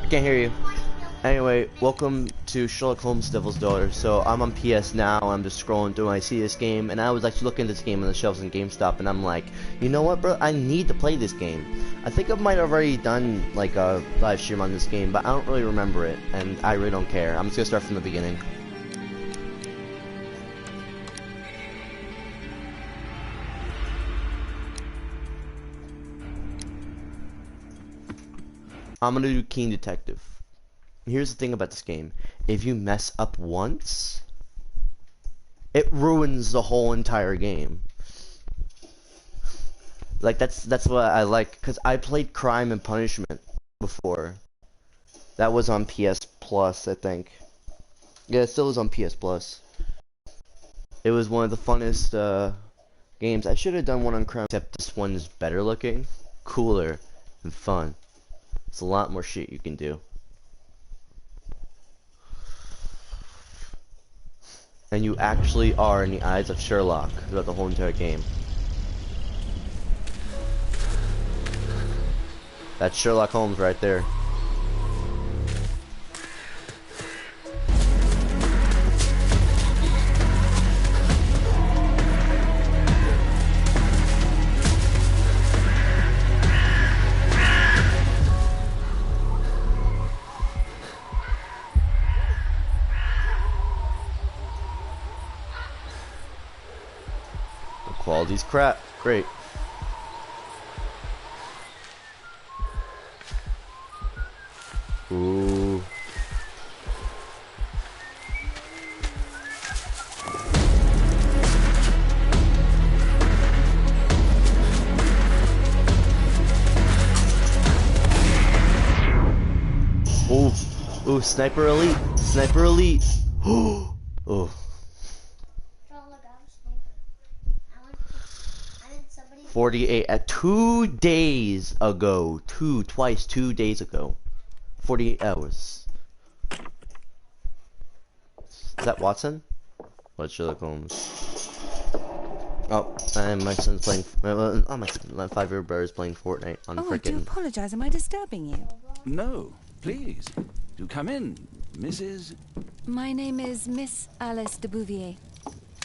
Can't hear you. Anyway, welcome to Sherlock Holmes Devil's Daughter. So I'm on PS now, I'm just scrolling through and I see this game, and I was actually looking at this game on the shelves in GameStop, and I'm like, you know what, bro, I need to play this game. I think I might have already done like a live stream on this game, but I don't really remember it, and I really don't care. I'm just gonna start from the beginning. I'm gonna do Keen Detective. Here's the thing about this game. If you mess up once, it ruins the whole entire game. Like, that's what I like, because I played Crime and Punishment before. That was on PS Plus, I think. Yeah, it still was on PS Plus. It was one of the funnest games. I should have done one on Crime, except this one is better looking, cooler, and fun. It's a lot more shit you can do. And you actually are in the eyes of Sherlock throughout the whole entire game. That's Sherlock Holmes right there. The quality's crap. Great. Ooh. Ooh. Ooh, Sniper Elite. Sniper Elite. Ooh. Oh. 48 at 2 days ago. 2 days ago. 48 hours. Is that Watson? What's Sherlock Holmes? Oh, and my son's playing. My 5-year-old brother's playing Fortnite on frickin'. I do apologize. Am I disturbing you? No, please. Do come in, Mrs. My name is Miss Alice de Bouvier.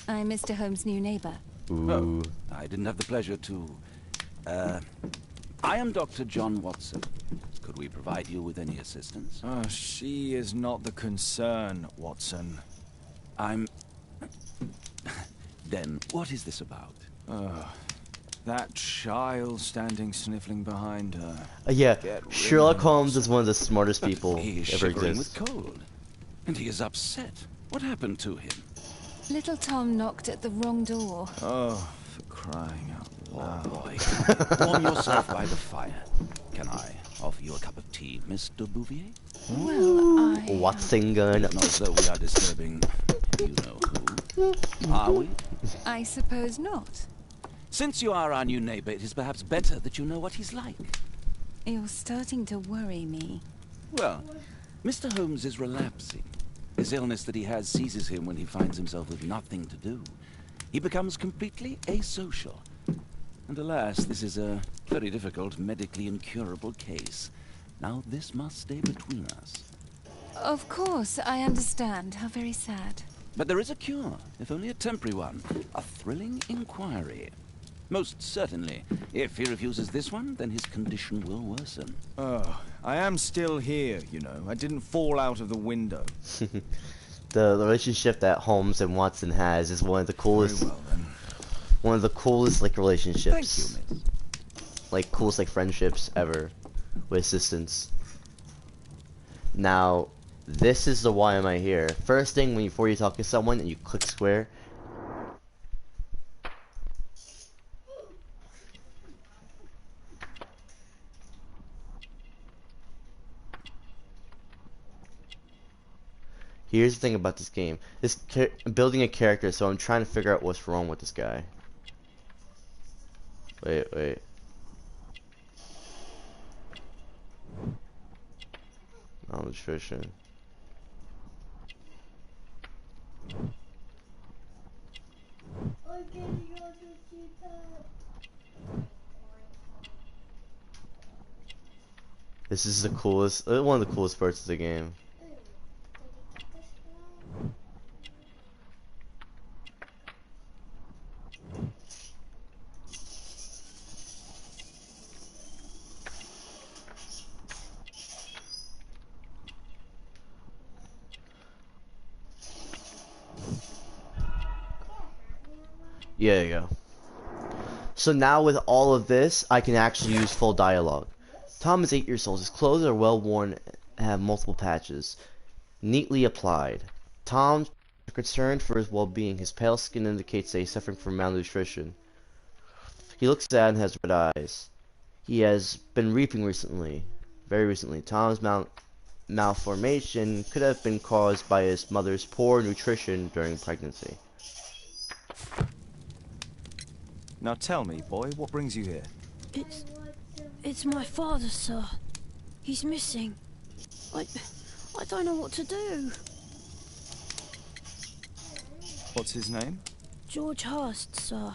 I'm Mr. Holmes' new neighbor. Ooh. Oh, I didn't have the pleasure to. I am Dr. John Watson. Could we provide you with any assistance? She is not the concern, Watson. I'm... Then, what is this about? That child standing sniffling behind her. Yeah, Sherlock Holmes is one of the smartest people He is ever shivering exist. with cold. And he is upset. What happened to him? Little Tom knocked at the wrong door. Oh, for crying out loud. Oh, boy. Warm yourself by the fire. Can I offer you a cup of tea, Mr. Bouvier? Well, Watson gun. Not as though we are disturbing you know who. Are we? I suppose not. Since you are our new neighbor, it is perhaps better that you know what he's like. You're starting to worry me. Well, Mr. Holmes is relapsing. This illness that he has seizes him when he finds himself with nothing to do. He becomes completely asocial. And alas, this is a very difficult, medically incurable case. Now this must stay between us. Of course, I understand. How very sad. But there is a cure, if only a temporary one. A thrilling inquiry. Most certainly. If he refuses this one, then his condition will worsen. Oh, I am still here, you know. I didn't fall out of the window. The relationship that Holmes and Watson has is one of the coolest. Very well, then. One of the coolest like relationships. Thank you, miss. Like coolest like friendships ever, with assistants. Now, this is the why am I here. First thing before you talk to someone and you click square. Here's the thing about this game. I'm building a character, so I'm trying to figure out what's wrong with this guy. Wait. Nutrition. This is the coolest, one of the coolest parts of the game. Yeah, there you go. So now with all of this, I can actually use full dialogue. Tom is 8 years old. His clothes are well worn and have multiple patches. Neatly applied. Tom's concerned for his well-being. His pale skin indicates that he's suffering from malnutrition. He looks sad and has red eyes. He has been reaping recently. Very recently. Tom's malformation could have been caused by his mother's poor nutrition during pregnancy. Now tell me, boy, what brings you here? It's my father, sir. He's missing. I don't know what to do. What's his name? George Hurst, sir.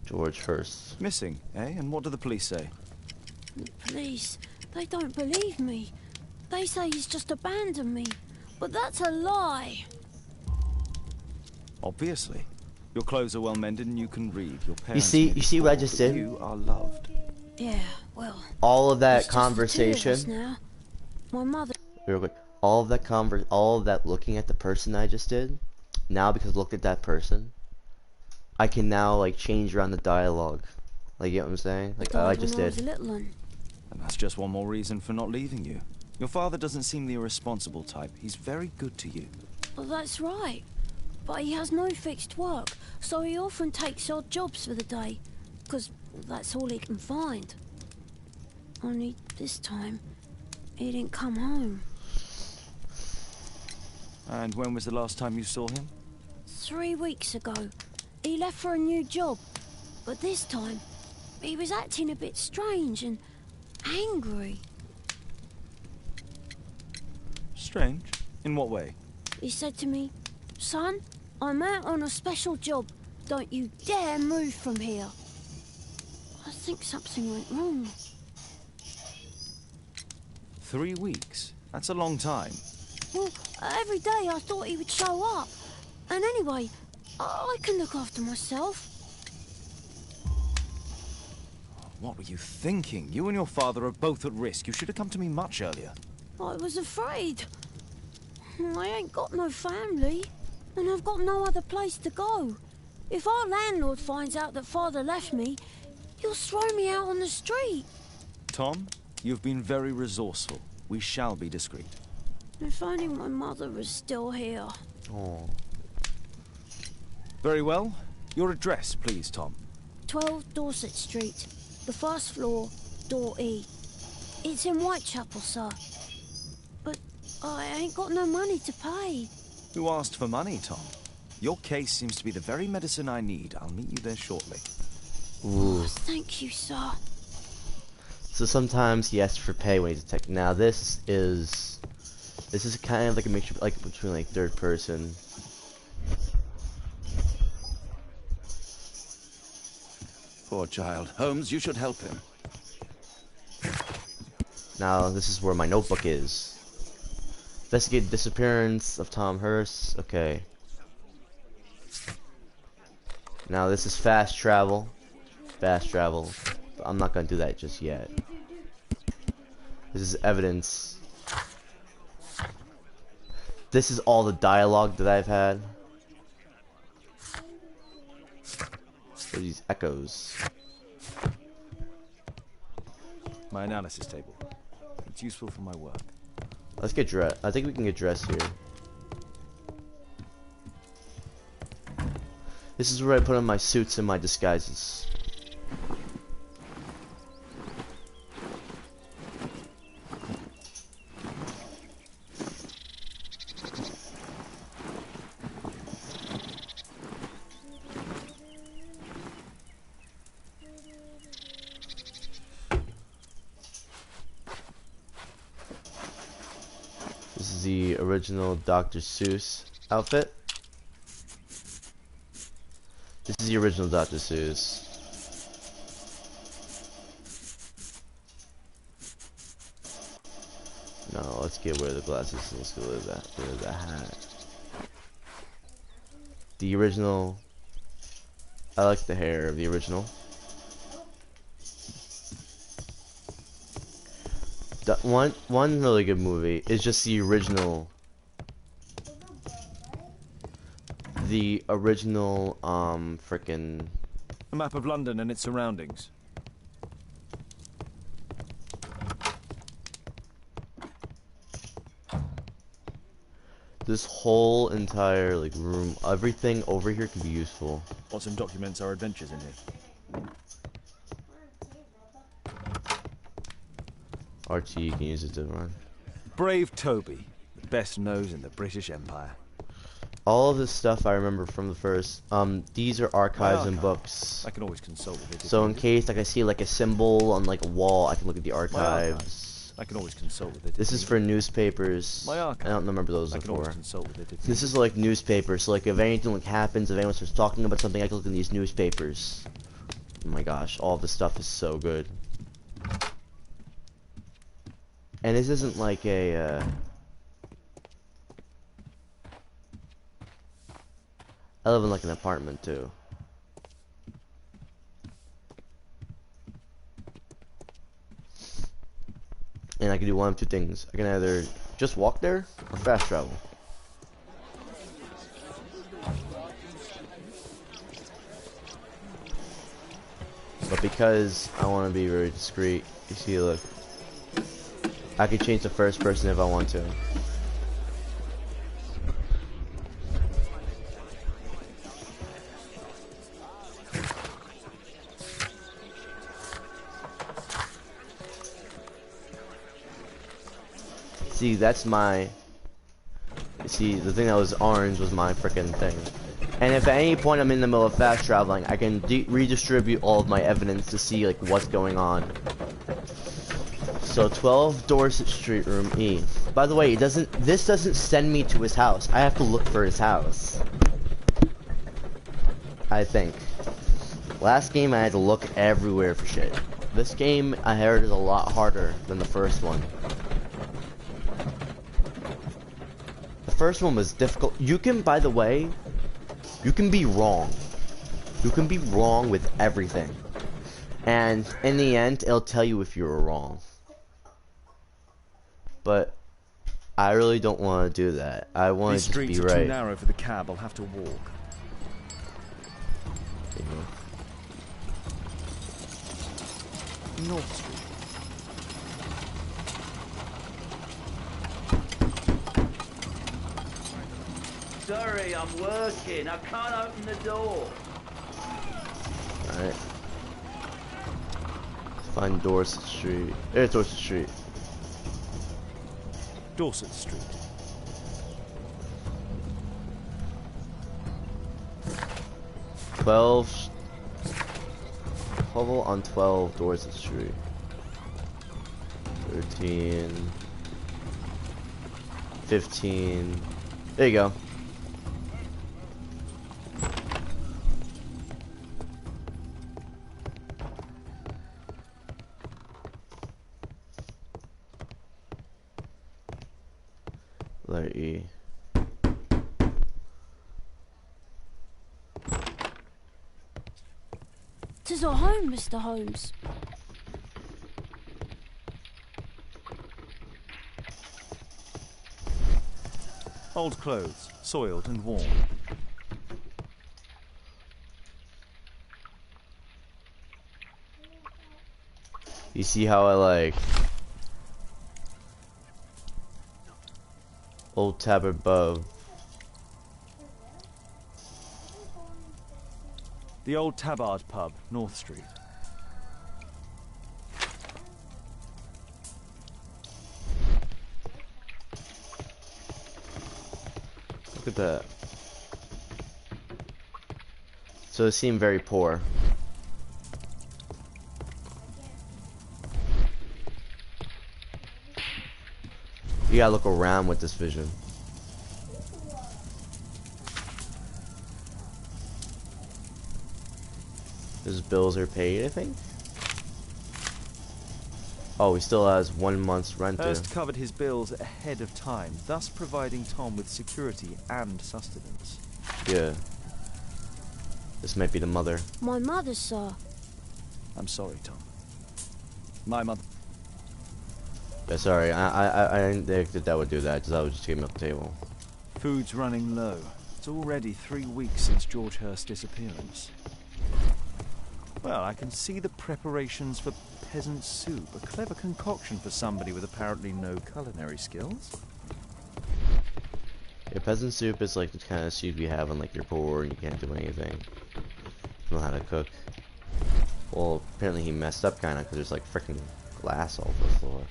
George Hurst. Missing, eh? And what do the police say? The police, they don't believe me. They say he's just abandoned me. But that's a lie. Obviously. Your clothes are well mended and you can read. Your parents You see what I just did? You are loved. Yeah, well. All of that it's just the conversation. two of us now. My mother. Real quick. All of that looking at the person I just did. Now because look at that person, I can now like change around the dialogue. Like, you know what I'm saying? Like I just when I was did. a little one. And that's just one more reason for not leaving you. Your father doesn't seem the irresponsible type. He's very good to you. Well, that's right. But he has no fixed work, so he often takes odd jobs for the day, because that's all he can find. Only this time, he didn't come home. And when was the last time you saw him? 3 weeks ago. He left for a new job, but this time, he was acting a bit strange and angry. Strange? In what way? He said to me, "Son, I'm out on a special job. Don't you dare move from here." I think something went wrong. 3 weeks? That's a long time. Well, every day I thought he would show up. And anyway, I can look after myself. What were you thinking? You and your father are both at risk. You should have come to me much earlier. I was afraid. I ain't got no family, and I've got no other place to go. If our landlord finds out that father left me, he'll throw me out on the street. Tom, you've been very resourceful. We shall be discreet. If only my mother was still here. Oh. Very well. Your address, please, Tom. 12 Dorset Street, the first floor, door E. It's in Whitechapel, sir. But I ain't got no money to pay. Who asked for money, Tom? Your case seems to be the very medicine I need. I'll meet you there shortly. Ooh. Oh, thank you, sir. So sometimes he asks for pay when he's detected. Now this is kind of like a mixture, like between like third person. Poor child. Holmes, you should help him. Now this is where my notebook is. Investigate the disappearance of Tom Hurst. Okay. Now this is fast travel. Fast travel. But I'm not gonna do that just yet. This is evidence. This is all the dialogue that I've had. What are these echoes? My analysis table. It's useful for my work. Let's get dressed. I think we can get dressed here. This is where I put on my suits and my disguises. This is the original Dr. Seuss outfit. This is the original Dr. Seuss. No, let's get rid of the glasses. Let's get rid of that. Rid of the hat. The original. I like the hair of the original. The one really good movie is just the original. The original frickin' A map of London and its surroundings. this whole entire like room, everything over here can be useful. Watson documents our adventures in here. RT, you can use it to run. Brave Toby, the best nose in the British Empire. All of this stuff I remember from the first. These are archives and books. I can always consult with it. So in case like I see like a symbol on like a wall, I can look at the archives. I can always consult with it. This is for newspapers. My archive. I don't remember those I can always before. consult with it. This is like newspapers. So like if anything like happens, if anyone starts talking about something, I can look in these newspapers. Oh my gosh, all this stuff is so good. And this isn't like a. I live in like an apartment too. And I can do one of two things. I can either just walk there or fast travel. But because I want to be very discreet, you see, look, I can change to first person if I want to. See, that's my. See, the thing that was orange was my frickin' thing. And if at any point I'm in the middle of fast traveling, I can redistribute all of my evidence to see like what's going on. So 12 Dorset Street, room E. By the way, this doesn't send me to his house. I have to look for his house. I think. Last game I had to look everywhere for shit. This game I heard is a lot harder than the first one. The first one was difficult. You can, by the way, you can be wrong. You can be wrong with everything. And in the end, it'll tell you if you were wrong. But I really don't want to do that. I want to just be right. These streets are too narrow for the cab. I'll have to walk. North Street. Sorry, I'm working. I can't open the door. Alright. Find Dorset Street. There's Dorset Street. Dorset Street. Hovel on 12 Dorset Street. 13. 15. There you go. Letter E. "'Tis our home, Mr. Holmes." Old clothes, soiled and worn. You see how I like Old Tabard above. The Old Tabard pub, North Street. Look at that. So it seemed very poor. You gotta look around with this vision. His bills are paid, I think. Oh, he still has 1 month's rent due. Hurst covered his bills ahead of time, thus providing Tom with security and sustenance. Yeah. This might be the mother. My mother, sir. I'm sorry, Tom. My mother... Yeah, sorry, I didn't think that would do that, because I would just take him off the table. Food's running low. It's already 3 weeks since George Hurst's disappearance. Well, I can see the preparations for peasant soup. A clever concoction for somebody with apparently no culinary skills. Yeah, peasant soup is like the kind of soup you have when like you're poor and you can't do anything. You know how to cook. Well, apparently he messed up kinda, because there's like freaking glass all over the floor.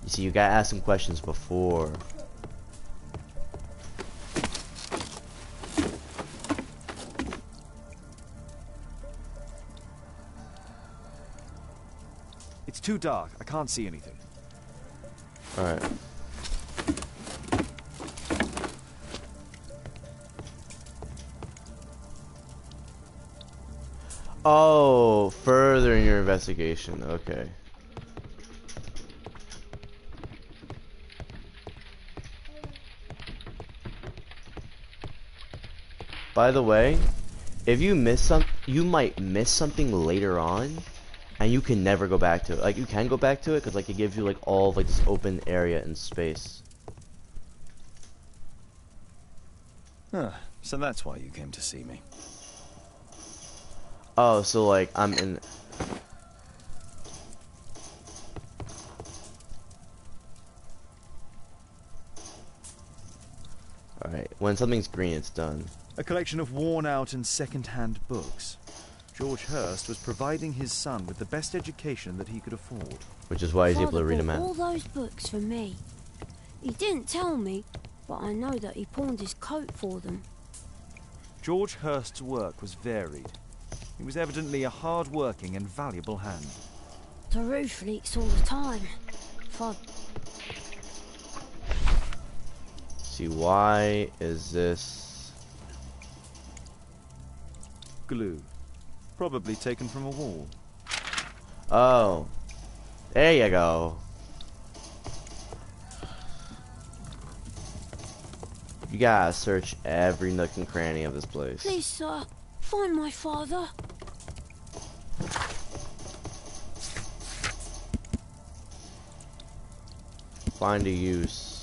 You see, you gotta ask some questions before. It's too dark. I can't see anything. Alright. Oh, further in your investigation. Okay. By the way, if you miss you might miss something later on, and you can never go back to it. Like, you can go back to it, because, like, it gives you, like, all of, like, this open area and space. Huh. So that's why you came to see me. Oh, so, like, I'm in... Alright, when something's green, it's done. A collection of worn-out and second-hand books. George Hurst was providing his son with the best education that he could afford. Which is why he's able to Father read them bought out. all those books for me. He didn't tell me, but I know that he pawned his coat for them. George Hurst's work was varied. He was evidently a hard-working and valuable hand. The roof leaks all the time. Father... See, why is this... Glue. Probably taken from a wall. Oh. There you go. You gotta search every nook and cranny of this place. Please, sir, find my father. Find a use.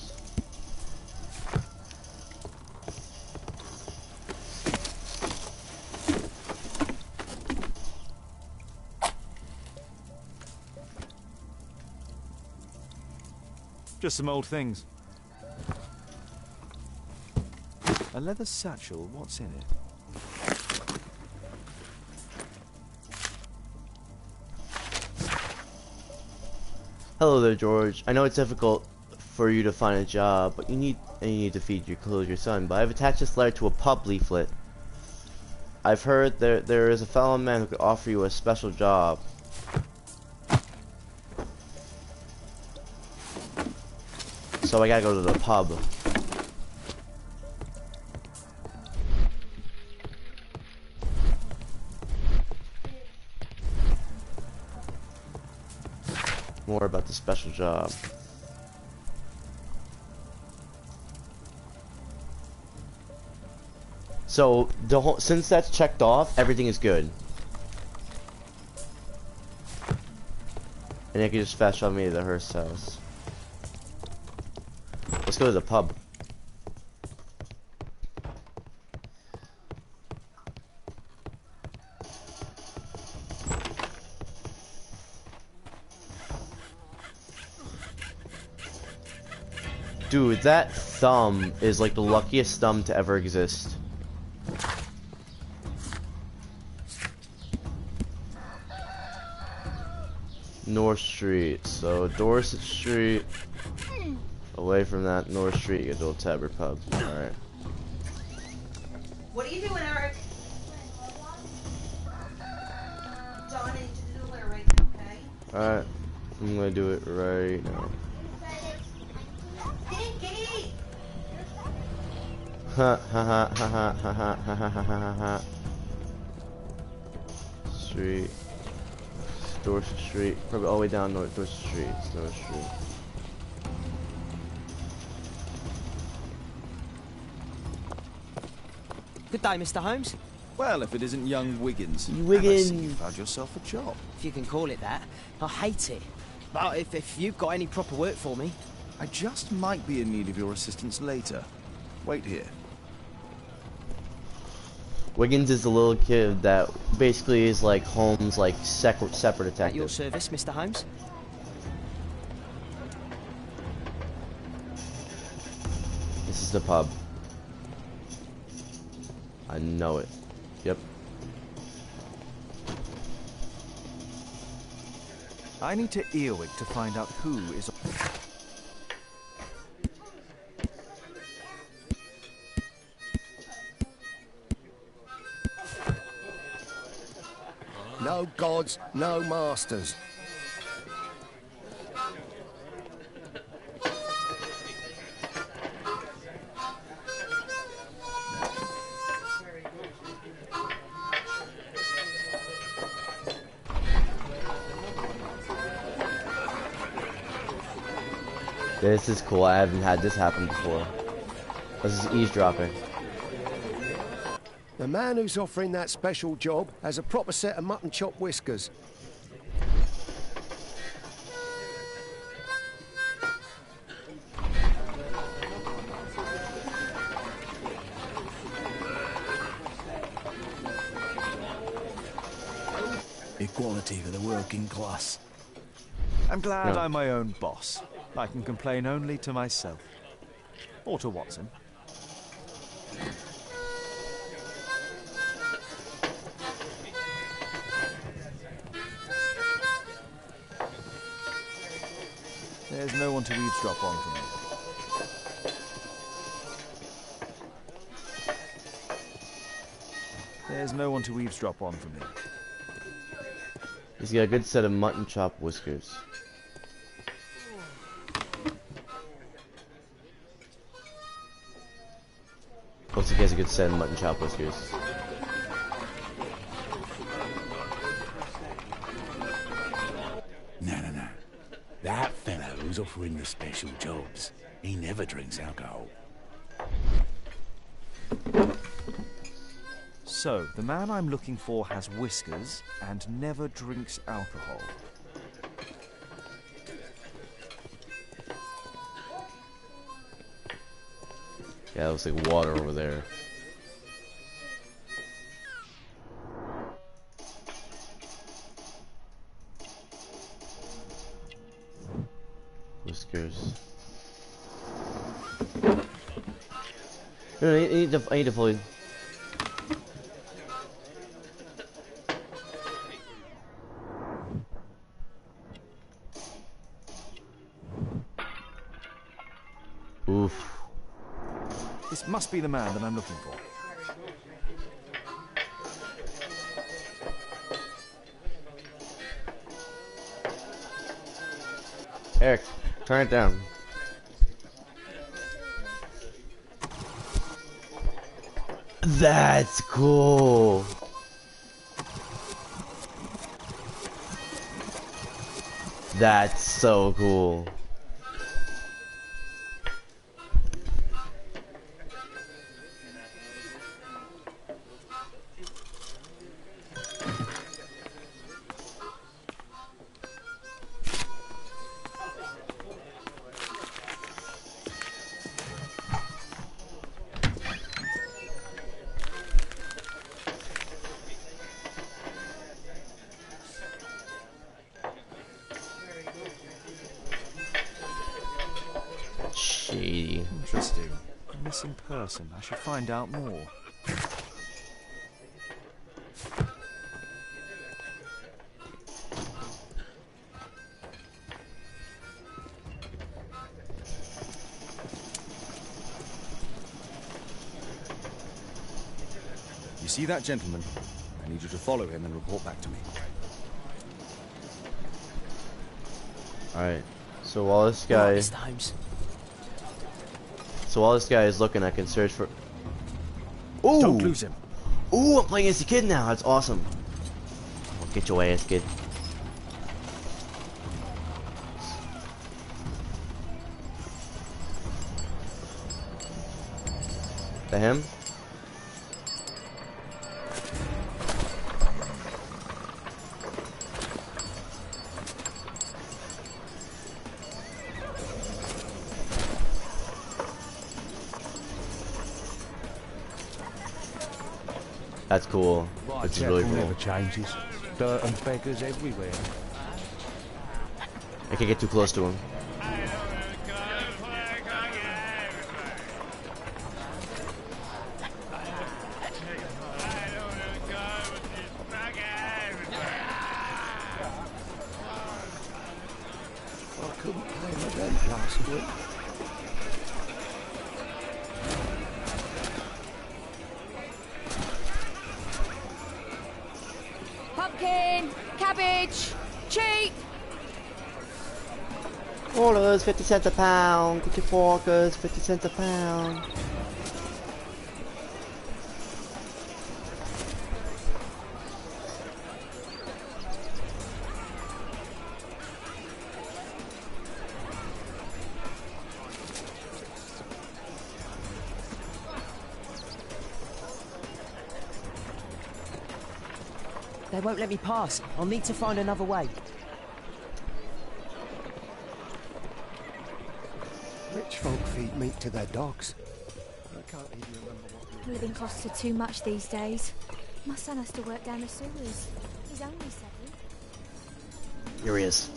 Just some old things. A leather satchel, what's in it? Hello there, George. I know it's difficult for you to find a job, but you need to feed your clothe your son. But I've attached this letter to a pub leaflet. I've heard there is a fellow man who could offer you a special job. So I gotta go to the pub. More about the special job. So since that's checked off, everything is good. And I can just fast travel me to the Hearst house. Let's go to the pub. Dude, that thumb is like the luckiest thumb to ever exist. North Street, so Dorset Street. Away from that North Street, you get to Old Tabard Pub. Alright. What are you doing, Eric? John, I need you to do the letter right now, okay? Alright. I'm gonna do it right now. Pinky! Ha ha ha ha ha ha ha ha ha ha ha. Street. Dorset Street. Probably all the way down North Dorset Street. It's North Street. Good day, Mr. Holmes. Well, if it isn't young Wiggins. Wiggins. And I see you found yourself a job. If you can call it that. I hate it. But if you've got any proper work for me... I just might be in need of your assistance later. Wait here. Wiggins is the little kid that basically is like Holmes' like separate At your detective. service, Mr. Holmes. This is the pub. I know it. Yep. I need to earwig to find out who is... No gods, no masters. This is cool. I haven't had this happen before. This is eavesdropping. The man who's offering that special job has a proper set of mutton chop whiskers. Equality for the working class. I'm glad No. I'm my own boss. I can complain only to myself. Or to Watson. There's no one to eavesdrop on from me. There's no one to eavesdrop on from me. He's got a good set of mutton chop whiskers. Looks like he has a good set of mutton chop whiskers. No. That fellow who's offering the special jobs, he never drinks alcohol. So, the man I'm looking for has whiskers and never drinks alcohol. Yeah, it looks like water over there. Whiskers. No, I need to fully. Oof. This must be the man that I'm looking for. Eric, turn it down. That's cool. That's so cool. Shady. Interesting. A missing person. I should find out more. You see that gentleman? I need you to follow him and report back to me. Alright. So while this guy Mr. Holmes. So while this guy is looking, I can search for. Ooh! Don't lose him. Ooh, I'm playing as a kid now. That's awesome. Well, get your ass, kid. That him? That's cool. This is really cool. Never changes. Dirt and beggars everywhere. I can't get too close to him. I couldn't pay my rent last week. Pumpkin, cabbage, cheap. Orders, 50 cents a pound. Get your forkers, 50 cents a pound. They won't let me pass. I'll need to find another way. Rich folk feed meat to their dogs. I can't even remember what we... Living costs are too much these days. My son has to work down the sewers. He's only 7. Here he is.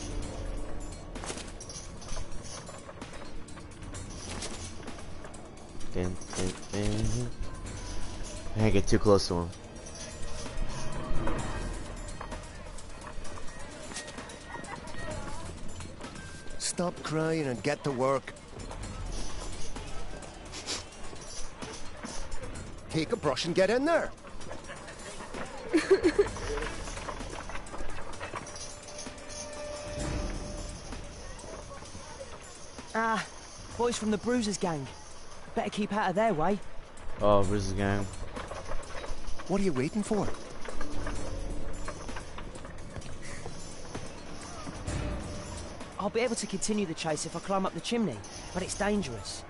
I can't get too close to him. Stop crying and get to work. Take a brush and get in there. Ah, boys from the Bruisers gang. Better keep out of their way. Oh, Bruiser's gang. What are you waiting for? I'll be able to continue the chase if I climb up the chimney, but it's dangerous.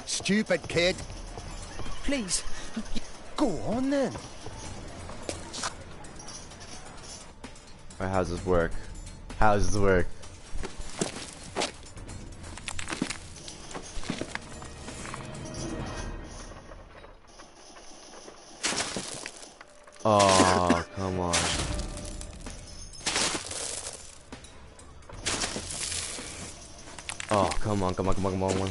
Stupid kid. Please. Go on then. Alright, how's this work? How does this work? Oh, come on. Oh, come on, come on, come on, come on, come on.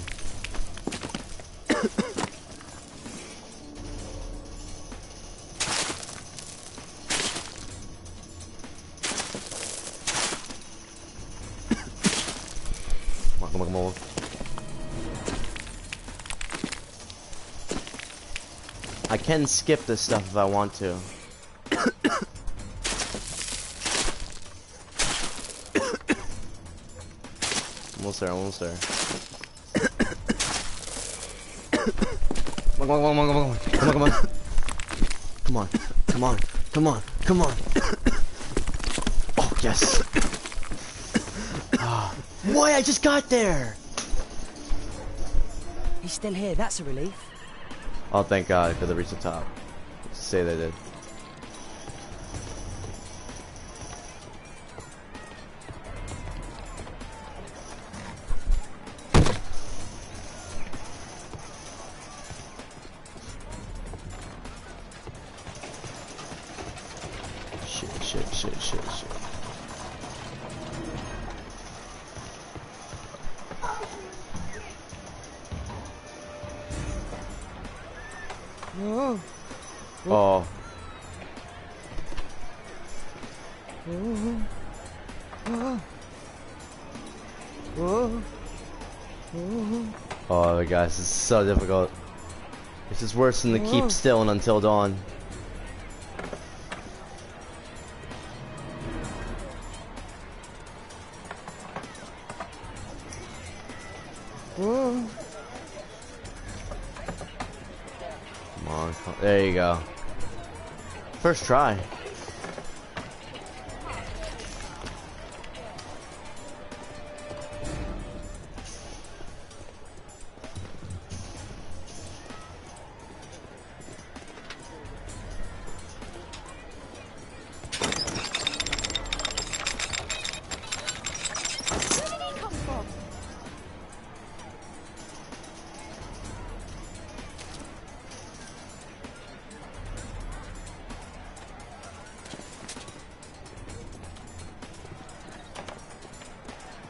Come on, come on. I can skip this stuff if I want to. Almost there, almost there. Come on, come on, come on, come on, come on, come on. Come on, come on, come on, come on. Oh, yes. Boy, I just got there. He's still here, that's a relief. Oh, thank God, because I reached the top. Say they did. Shit. Oh. Oh. Oh, guys, this is so difficult. This is worse than the keep still and until dawn. Come on, there you go. First try.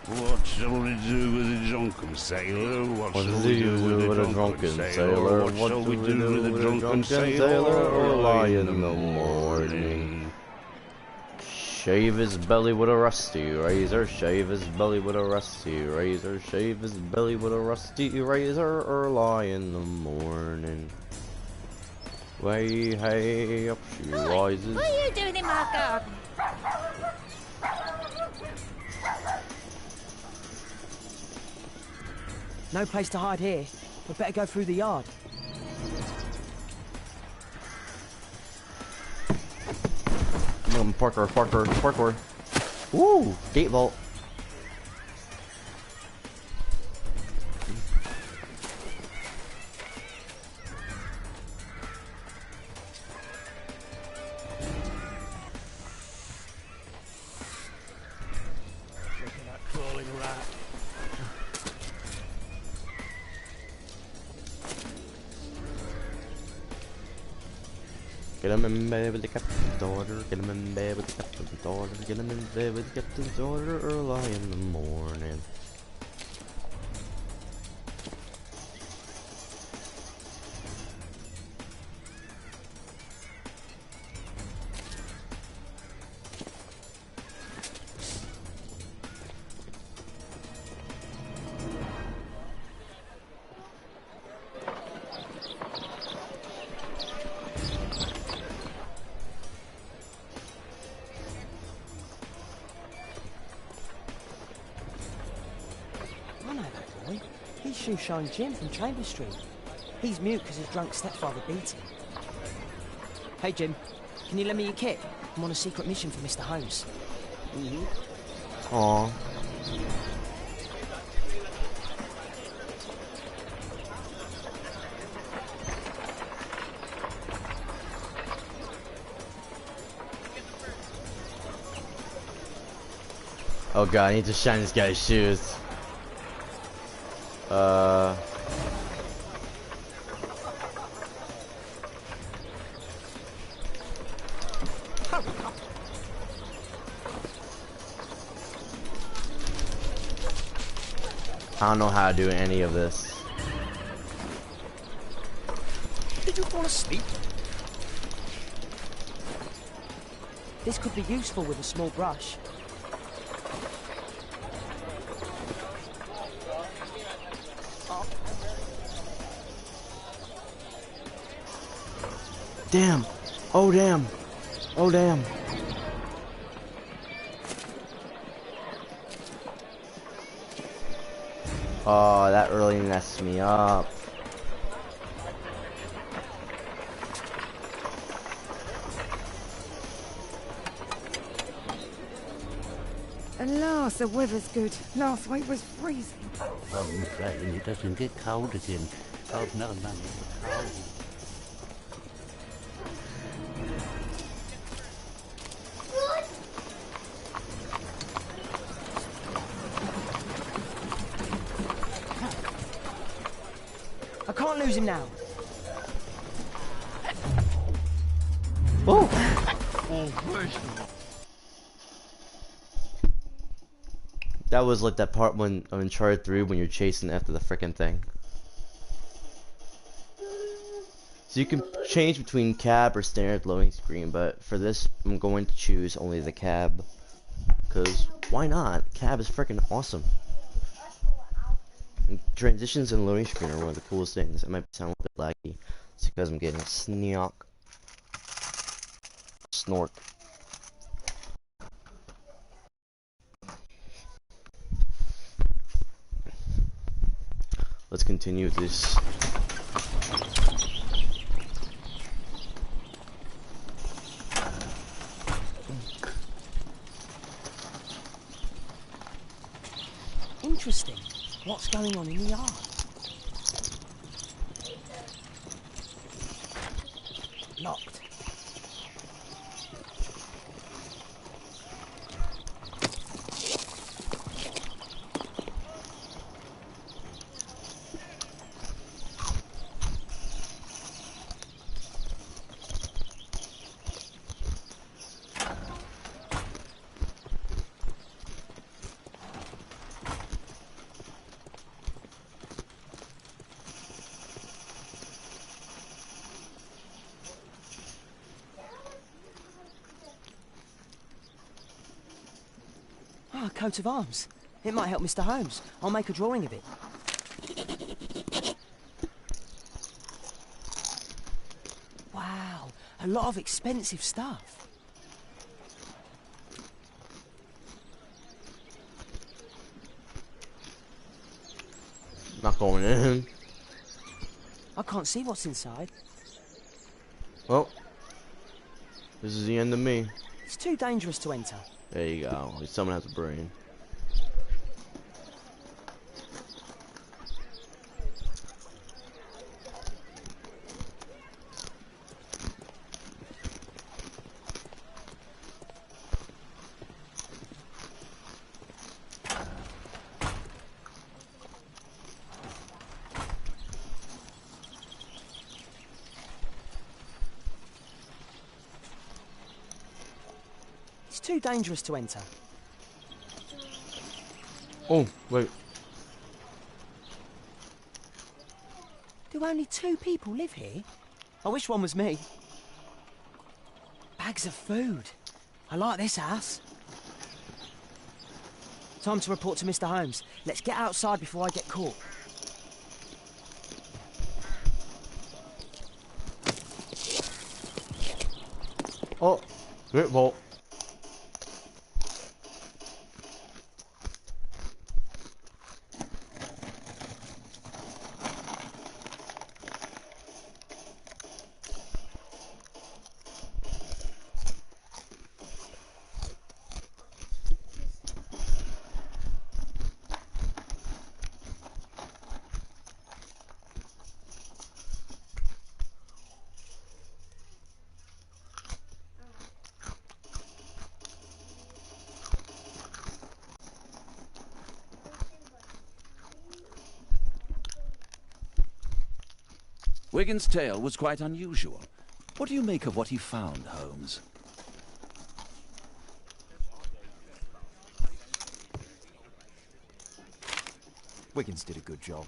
What shall we do with a drunken sailor? What What shall do we you do with a drunken sailor? What shall we do with a drunken sailor? Early in the morning. Shave his belly with a rusty razor, shave his belly with a rusty razor, shave his belly with a rusty razor, early in the morning. Way hey up she rises. What are you doing in my garden? No place to hide here. We'd better go through the yard. Parkour. Woo! Gate vault. Look at that crawling rat. Get him in bed with the captain's daughter, get him in bed with the captain's daughter, get him in bed with the captain's daughter early in the morning. Shoeshine Jim from Chambers Street. He's mute because his drunk stepfather beat him. Hey Jim, can you lend me your kit? I'm on a secret mission for Mr. Holmes. Aww. Oh god, I need to shine this guy's shoes. I don't know how to do any of this. Did you fall asleep? This could be useful with a small brush. Damn! Oh damn! Oh damn! Oh, that really messed me up. At last, the weather's good. Last week was freezing. I'm praying it doesn't get cold again. God knows I'm cold. I can't lose him now. Oh! That was like that part when in Uncharted 3 when you're chasing after the frickin' thing. So you can change between cab or standard loading screen, but for this I'm going to choose only the cab. Cause why not? Cab is frickin' awesome. And transitions and loading screen are one of the coolest things. It might sound a bit laggy. It's because I'm getting sneak. Snort. Let's continue this. Interesting. What's going on in the yard? Locked. Ah, a coat of arms. It might help Mr. Holmes. I'll make a drawing of it. Wow, a lot of expensive stuff. Not going in. I can't see what's inside. Well, this is the end of me. It's too dangerous to enter. There you go. At least someone has a brain. It's too dangerous to enter. Oh, wait. Do only 2 people live here? I wish one was me. Bags of food. I like this house. Time to report to Mr. Holmes. Let's get outside before I get caught. Oh, great vault. Wigan's tale was quite unusual. What do you make of what he found, Holmes? Wiggins did a good job.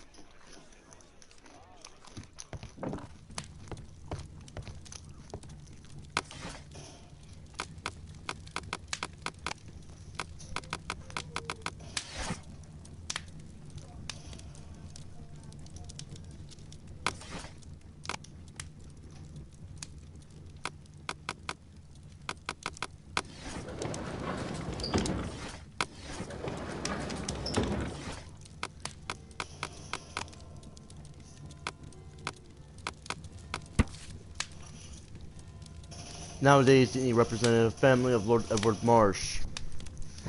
Nowadays, he represented a family of Lord Edward Marsh,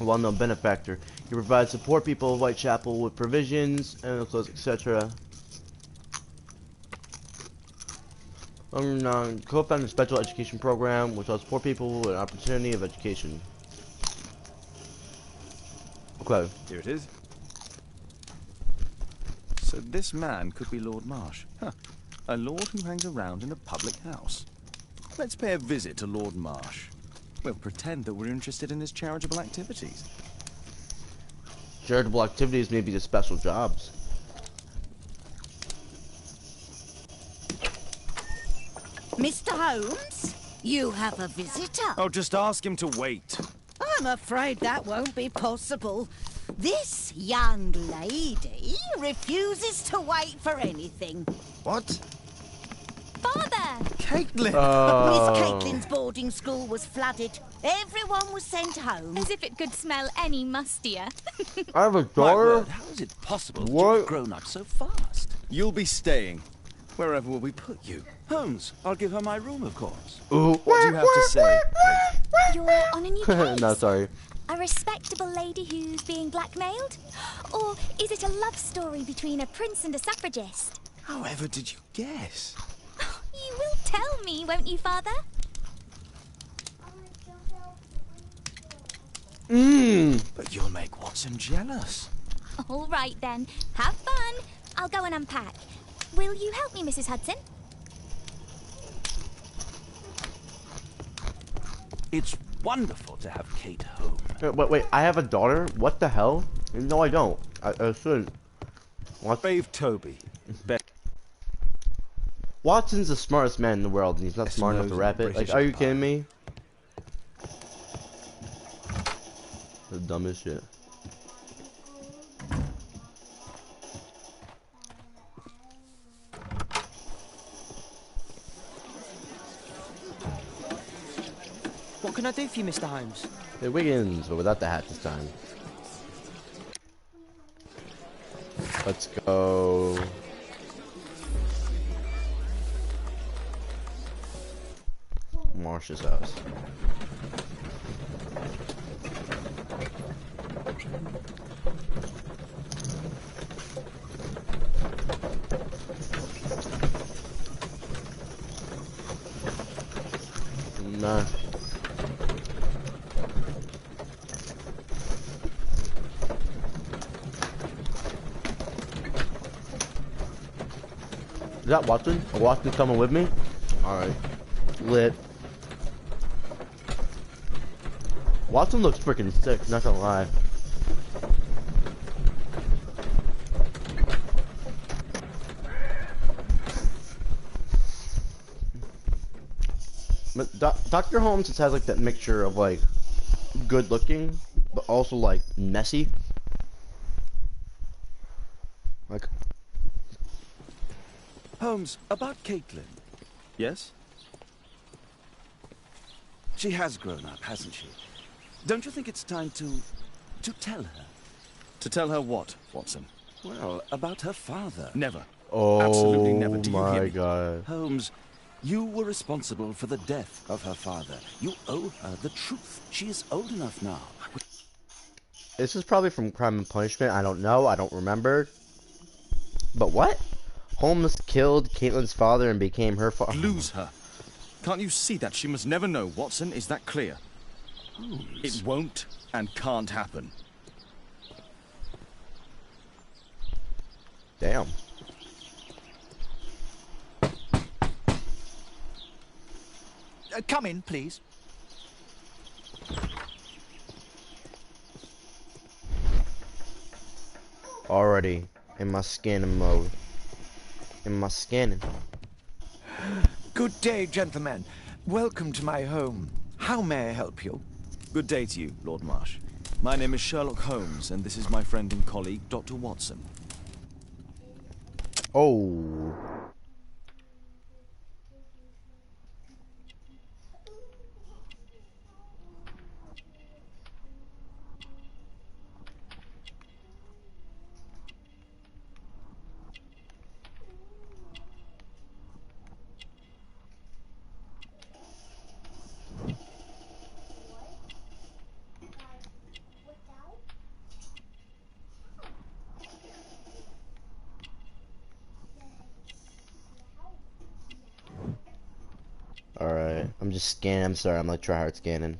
a well-known benefactor. He provides support people of Whitechapel with provisions and clothes, etc. Co-founded a special education program which allows poor people an opportunity of education. Okay. Here it is. So this man could be Lord Marsh. Huh. A lord who hangs around in a public house. Let's pay a visit to Lord Marsh. We'll pretend that we're interested in his charitable activities. Charitable activities may be the special jobs. Mr. Holmes, you have a visitor. Oh, just ask him to wait. I'm afraid that won't be possible. This young lady refuses to wait for anything. What? Father! Caitlin! Miss Caitlin's boarding school was flooded. Everyone was sent home. As if it could smell any mustier. I have a My daughter. word, how is it possible to What? have grown up so fast? You'll be staying. Wherever will we put you? Holmes, I'll give her my room, of course. Ooh. What do you have to say? You're on a new case. No, sorry. A respectable lady who's being blackmailed? Or is it a love story between a prince and a suffragist? However did you guess? You will tell me, won't you, Father? But you'll make Watson jealous. All right, then. Have fun. I'll go and unpack. Will you help me, Mrs. Hudson? It's wonderful to have Kate home. Wait, I have a daughter? What the hell? No, I don't. I shouldn't. What? Brave Toby. Watson's the smartest man in the world, and he's not smart enough to rap it. Like, are you kidding me? The dumbest shit. What can I do for you, Mr. Holmes? Hey, Wiggins, but without the hat this time. Let's go. Marsh's house. Nah. Is that Watson? Watson coming with me? Alright. Lit. Watson looks freaking sick, not gonna lie. But Dr. Holmes just has like that mixture of like good looking, but also like messy. Like Holmes, about Caitlin. Yes? She has grown up, hasn't she? Don't you think it's time to tell her? To tell her what, Watson? Well, about her father. Never. oh Absolutely never. Do you hear my me? god. Holmes, you were responsible for the death of her father. You owe her the truth. She is old enough now. This is probably from Crime and Punishment. I don't know. I don't remember. But what? Holmes killed Caitlin's father and became her father. Lose her. Can't you see that? She must never know, Watson. Is that clear? Holmes. It won't and can't happen. Damn. Come in, please. Already in my scanning mode. In my scanning. Good day, gentlemen. Welcome to my home. How may I help you? Good day to you, Lord Marsh. My name is Sherlock Holmes, and this is my friend and colleague, Dr. Watson. Oh. Alright, I'm just scanning. I'm sorry, I'm like tryhard scanning.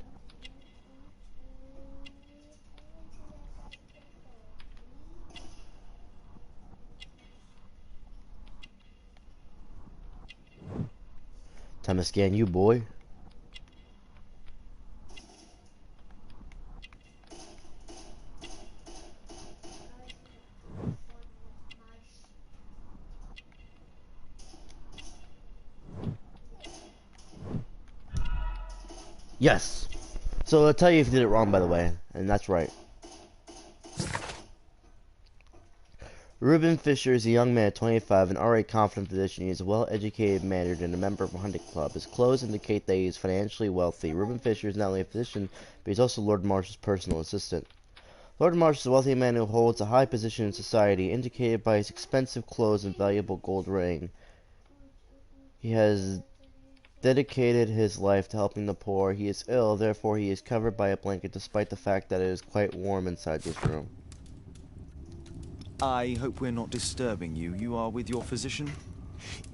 Time to scan you, boy. Yes. So I'll tell you if you did it wrong, by the way, and that's right. Reuben Fisher is a young man at 25, an already confident physician. He is a well-educated, mannered, and a member of a hunting club. His clothes indicate that he is financially wealthy. Reuben Fisher is not only a physician, but he's also Lord Marsh's personal assistant. Lord Marsh is a wealthy man who holds a high position in society, indicated by his expensive clothes and valuable gold ring. He has dedicated his life to helping the poor. He is ill, therefore he is covered by a blanket despite the fact that it is quite warm inside this room. I hope we're not disturbing you. You are with your physician?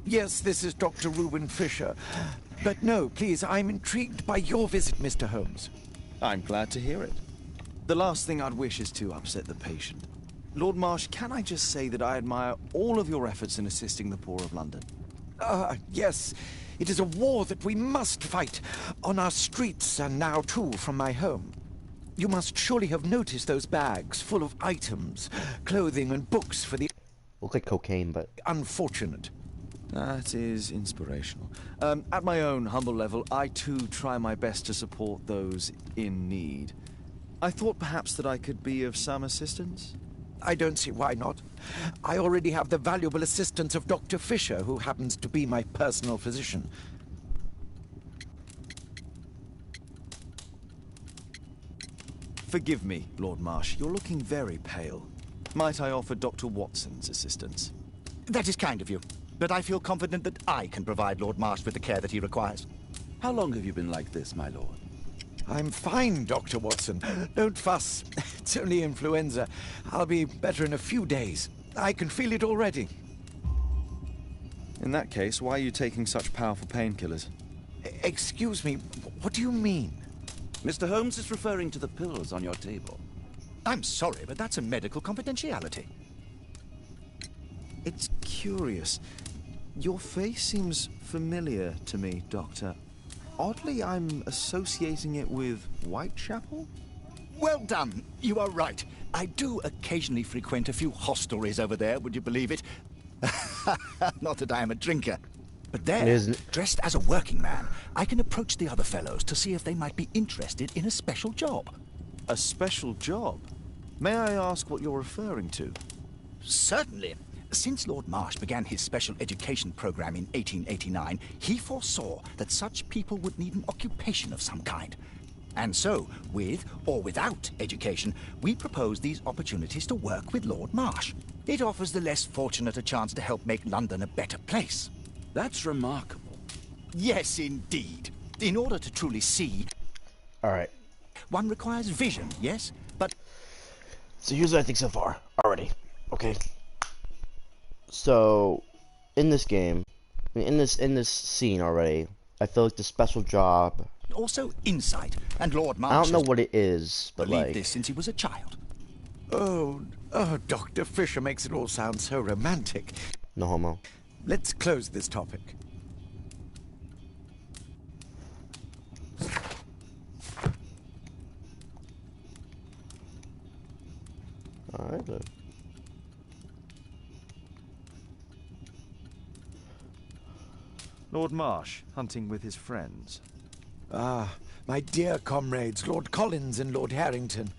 Yes, this is Dr. Reuben Fisher. But no, please, I'm intrigued by your visit, Mr. Holmes. I'm glad to hear it. The last thing I'd wish is to upset the patient. Lord Marsh, can I just say that I admire all of your efforts in assisting the poor of London? Yes. It is a war that we must fight on our streets and now, too, from my home. You must surely have noticed those bags full of items, clothing and books for the... Look like cocaine, but... unfortunate. That is inspirational. At my own humble level, I too try my best to support those in need. I thought perhaps that I could be of some assistance. I don't see why not. I already have the valuable assistance of Dr. Fisher, who happens to be my personal physician. Forgive me, Lord Marsh. You're looking very pale. Might I offer Dr. Watson's assistance? That is kind of you, but I feel confident that I can provide Lord Marsh with the care that he requires. How long have you been like this, my lord? I'm fine, Dr. Watson. Don't fuss. It's only influenza. I'll be better in a few days. I can feel it already. In that case, why are you taking such powerful painkillers? Excuse me, what do you mean? Mr. Holmes is referring to the pills on your table. I'm sorry, but that's a medical confidentiality. It's curious. Your face seems familiar to me, Doctor. Oddly, I'm associating it with Whitechapel? Well done. You are right. I do occasionally frequent a few hostelries over there, would you believe it? Not that I am a drinker. But there, dressed as a working man, I can approach the other fellows to see if they might be interested in a special job. A special job? May I ask what you're referring to? Certainly. Since Lord Marsh began his special education program in 1889, he foresaw that such people would need an occupation of some kind. And so, with or without education, we propose these opportunities to work with Lord Marsh. It offers the less fortunate a chance to help make London a better place. That's remarkable. Yes, indeed. In order to truly see... Alright. One requires vision, yes? But... So here's what I think so far, already. Okay. So, in this game, in this scene already, I feel like the special job... Also insight, and Lord Marsh... I don't know what it is, but believed like... this since he was a child. Oh, Dr. Fisher makes it all sound so romantic. No homo. Let's close this topic. Alright then. Lord Marsh, hunting with his friends. Ah, my dear comrades, Lord Collins and Lord Harrington.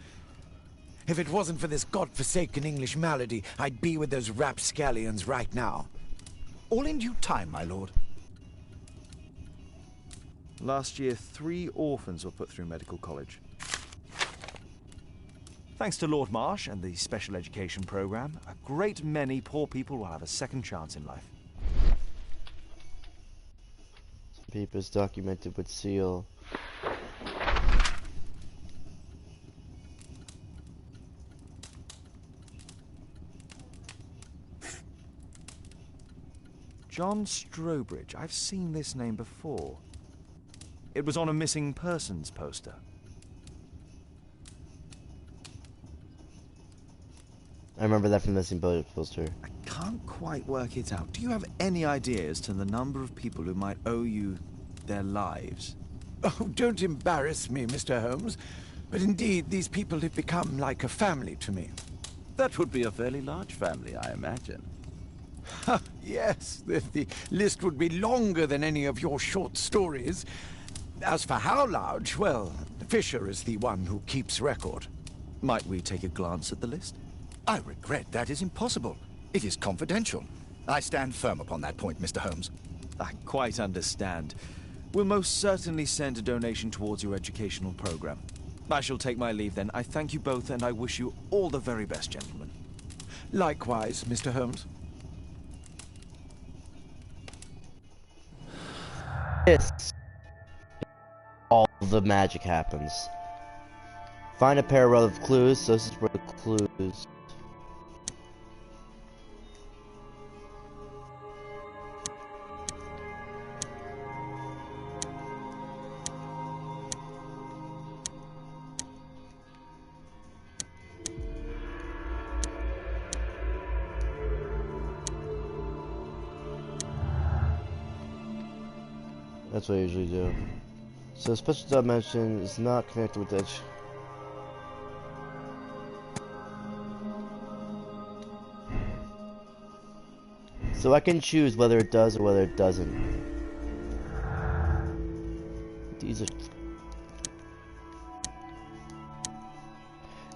If it wasn't for this godforsaken English malady, I'd be with those rapscallions right now. All in due time, my lord. Last year, 3 orphans were put through medical college. Thanks to Lord Marsh and the special education program, a great many poor people will have a second chance in life. Papers documented with seal. John Strobridge. I've seen this name before. It was on a missing persons poster. I remember that from the missing poster. I can't quite work it out. Do you have any idea as to the number of people who might owe you their lives? Oh, don't embarrass me, Mr. Holmes. But indeed, these people have become like a family to me. That would be a fairly large family, I imagine. Yes, the list would be longer than any of your short stories. As for how large, well, Fisher is the one who keeps record. Might we take a glance at the list? I regret that is impossible. It is confidential. I stand firm upon that point, Mr. Holmes. I quite understand. We'll most certainly send a donation towards your educational program. I shall take my leave then. I thank you both and I wish you all the very best, gentlemen. Likewise, Mr. Holmes. This all the magic happens. Find a pair of clues, so this is where the clues. That's what I usually do. So special dimension is not connected with edge. So I can choose whether it does or whether it doesn't. These are...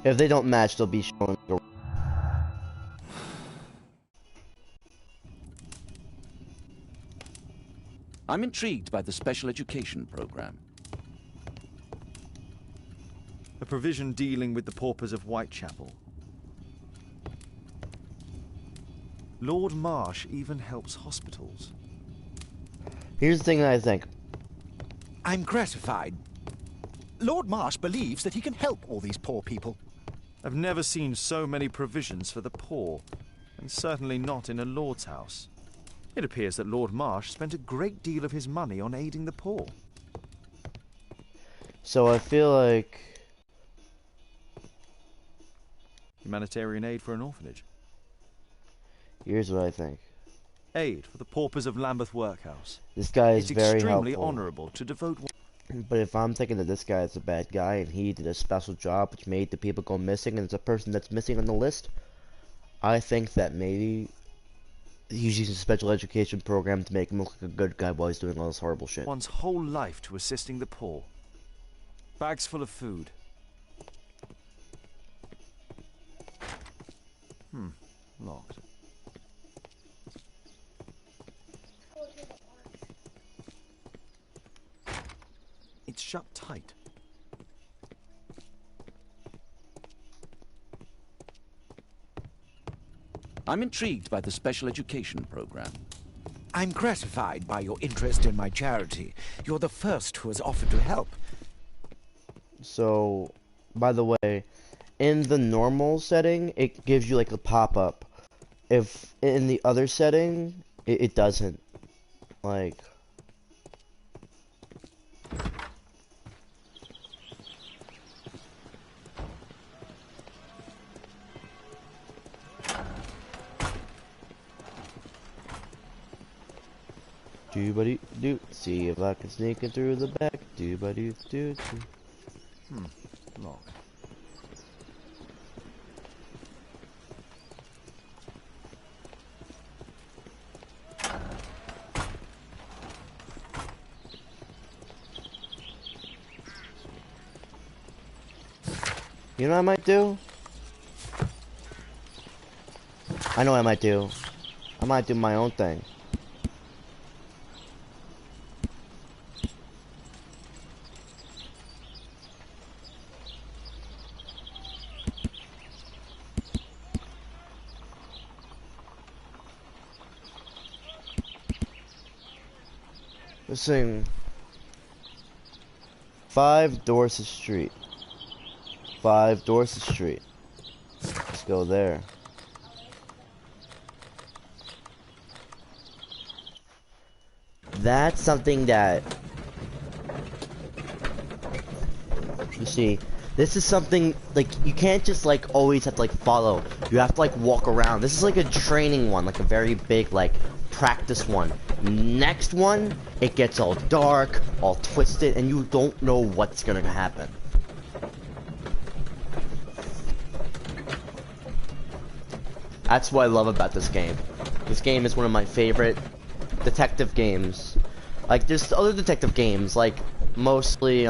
If they don't match, they'll be showing. I'm intrigued by the special education program. A provision dealing with the paupers of Whitechapel. Lord Marsh even helps hospitals. Here's the thing that I think. I'm gratified. Lord Marsh believes that he can help all these poor people. I've never seen so many provisions for the poor, and certainly not in a lord's house. It appears that Lord Marsh spent a great deal of his money on aiding the poor. So I feel like... Humanitarian aid for an orphanage. Here's what I think. Aid for the paupers of Lambeth Workhouse. This guy is very extremely helpful. honourable to devote... But if I'm thinking that this guy is a bad guy and he did a special job which made the people go missing and it's a person that's missing on the list, I think that maybe he's using a special education program to make him look like a good guy while he's doing all this horrible shit. One's whole life to assisting the poor. Bags full of food. Locked. It's shut tight. I'm intrigued by the special education program. I'm gratified by your interest in my charity. You're the first who has offered to help. So, by the way, in the normal setting, it gives you like a pop-up. If in the other setting, it doesn't. Like... Do-ba-doo-doo. See if I can sneak it through the back. Do-ba-doo-doo-doo. Locked. You know what I might do? I know what I might do. I might do my own thing. Let's sing 5 Dorset Street. 5 Dorset Street. Let's go there. That's something that... You see, this is something, like, you can't just, like, always have to, like, follow. You have to, like, walk around. This is, like, a training one, like, a very big, like, practice one. Next one, it gets all dark, all twisted, and you don't know what's gonna happen. That's what I love about this game. This game is one of my favorite detective games. Like, there's other detective games, like, mostly,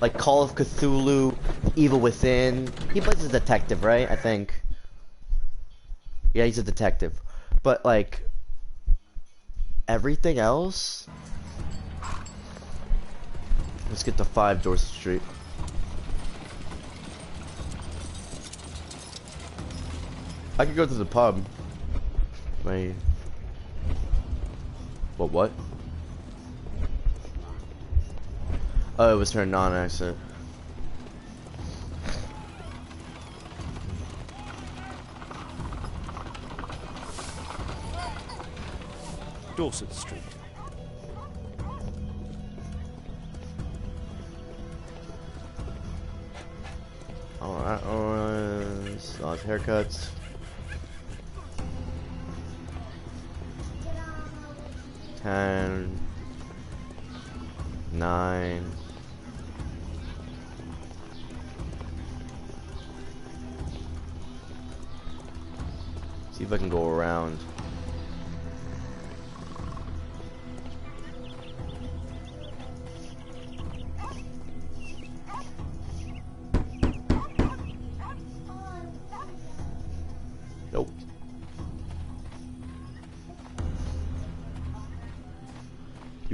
like Call of Cthulhu, Evil Within. He plays a detective, right? I think. Yeah, he's a detective. But, like, everything else? Let's get to 5 Dorset Street. I could go to the pub. Wait. What? Oh, it was turned on, actually. Dorset Street. Alright, haircuts. Ten, 9. See if I can go around.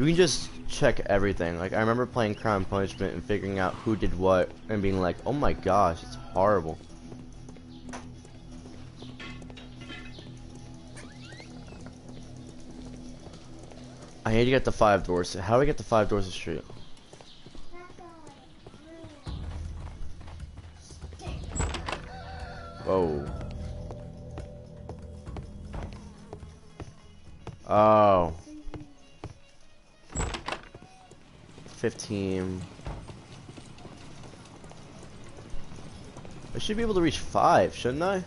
You can just check everything. Like, I remember playing Crime and Punishment and figuring out who did what and being like, oh my gosh, it's horrible. I need to get the 5 doors. How do I get the 5 doors of street? Whoa. Oh. 15. I should be able to reach 5, shouldn't I?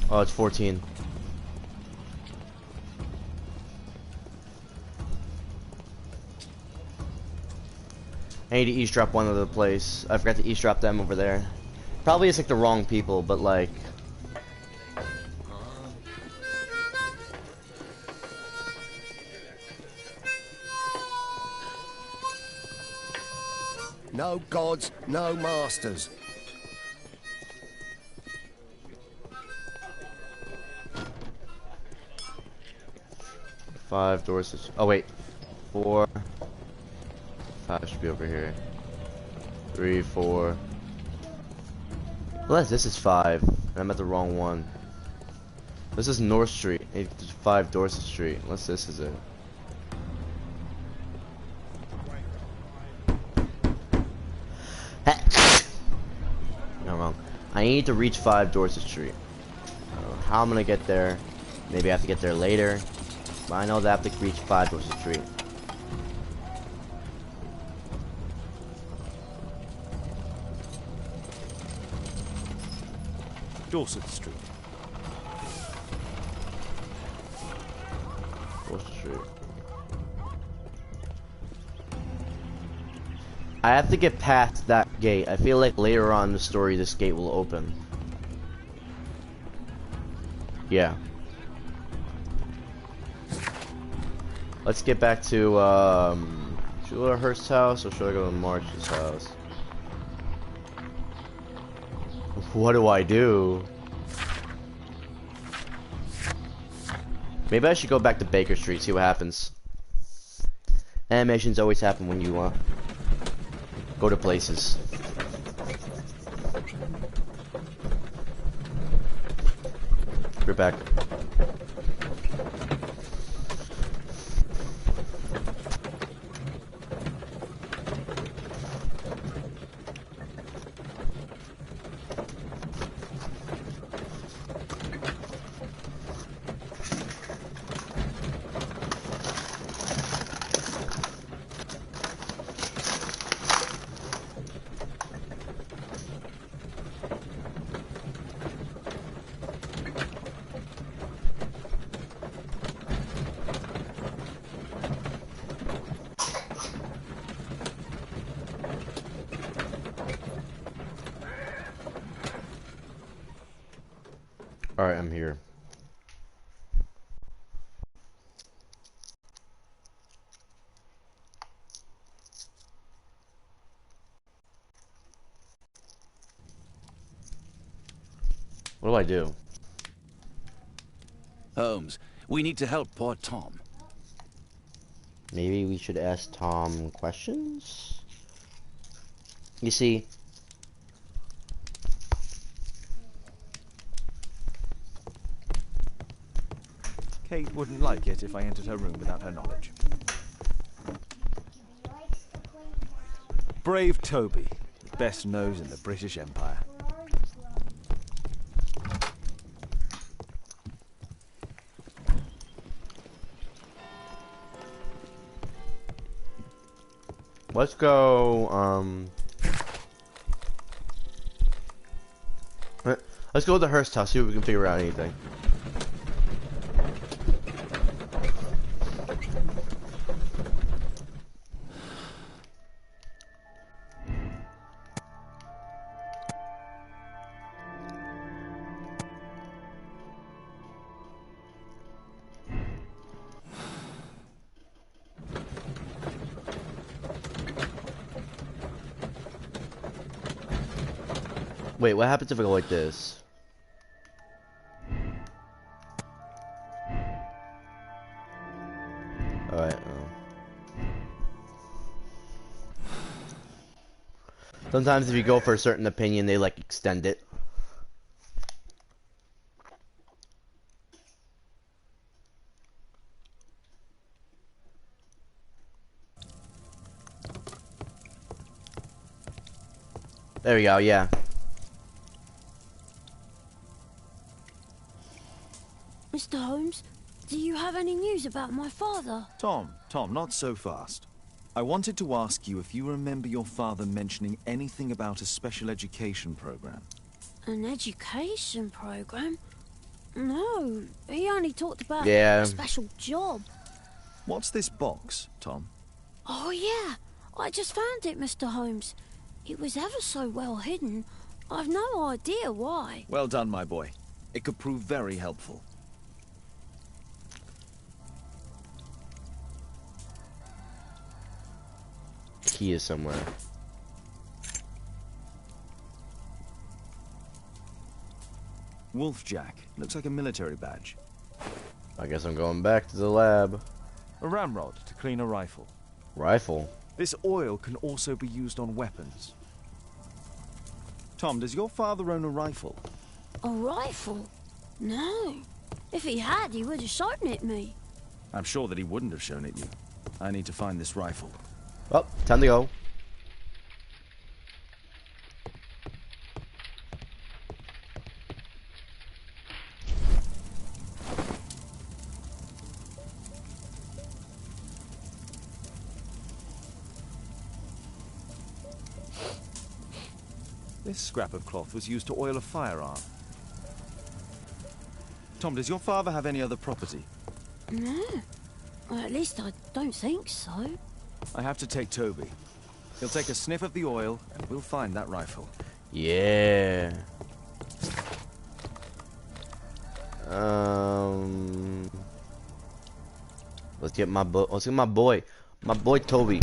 Oh, it's 14. I need to eavesdrop one other place. I forgot to eavesdrop them over there. Probably it's like the wrong people, but like... No gods, no masters. Five doors. Oh wait, 4. 5 should be over here. 3, 4. Unless this is 5, and I'm at the wrong one. This is North Street. It's 5 Dorset Street. Unless this is it. No, wrong. I need to reach 5 Dorset Street. I don't know how I'm gonna get there. Maybe I have to get there later. But I know that I have to reach 5 Dorset Street. Dorset Street. Dorset Street. I have to get past that gate. I feel like later on in the story this gate will open. Yeah. Let's get back to should I go to Hurst's house or should I go to March's house? What do I do? Maybe I should go back to Baker Street, see what happens. Animations always happen when you go to places. We're back. Alright, I'm here. What do I do? Holmes, we need to help poor Tom. Maybe we should ask Tom questions? You see... Kate wouldn't like it if I entered her room without her knowledge. Brave Toby, the best nose in the British Empire. Let's go, let's go to the Hurst house, see if we can figure out anything. Wait, what happens if I go like this? Sometimes if you go for a certain opinion, they like extend it. There we go, yeah. Mr. Holmes, do you have any news about my father? Tom, not so fast. I wanted to ask you if you remember your father mentioning anything about a special education program. An education program? No, he only talked about Yeah. a special job. What's this box, Tom? Oh yeah, I just found it, Mr. Holmes. It was ever so well hidden. I've no idea why. Well done, my boy. It could prove very helpful. Key is somewhere. Wolfjack. Looks like a military badge. I guess I'm going back to the lab. A ramrod to clean a rifle. Rifle? This oil can also be used on weapons. Tom, does your father own a rifle? A rifle? No. If he had, he would have shown it me. I'm sure that he wouldn't have shown it you. I need to find this rifle. Oh, time to go. This scrap of cloth was used to oil a firearm. Tom, does your father have any other property? No. Well, at least I don't think so. I have to take Toby. He'll take a sniff of the oil, and we'll find that rifle. Yeah. Let's get my boy Toby.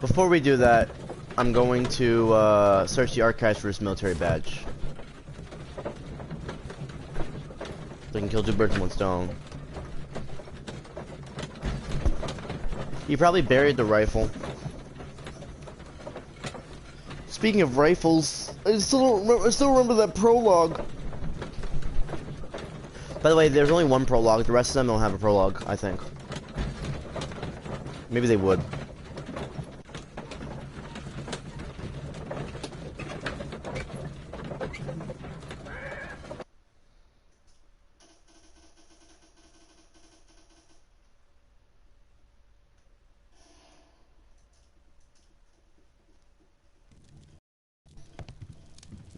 Before we do that, I'm going to search the archives for his military badge. So I can kill two birds with one stone. He probably buried the rifle. Speaking of rifles, I still remember that prologue. By the way, there's only one prologue. The rest of them don't have a prologue, I think. Maybe they would.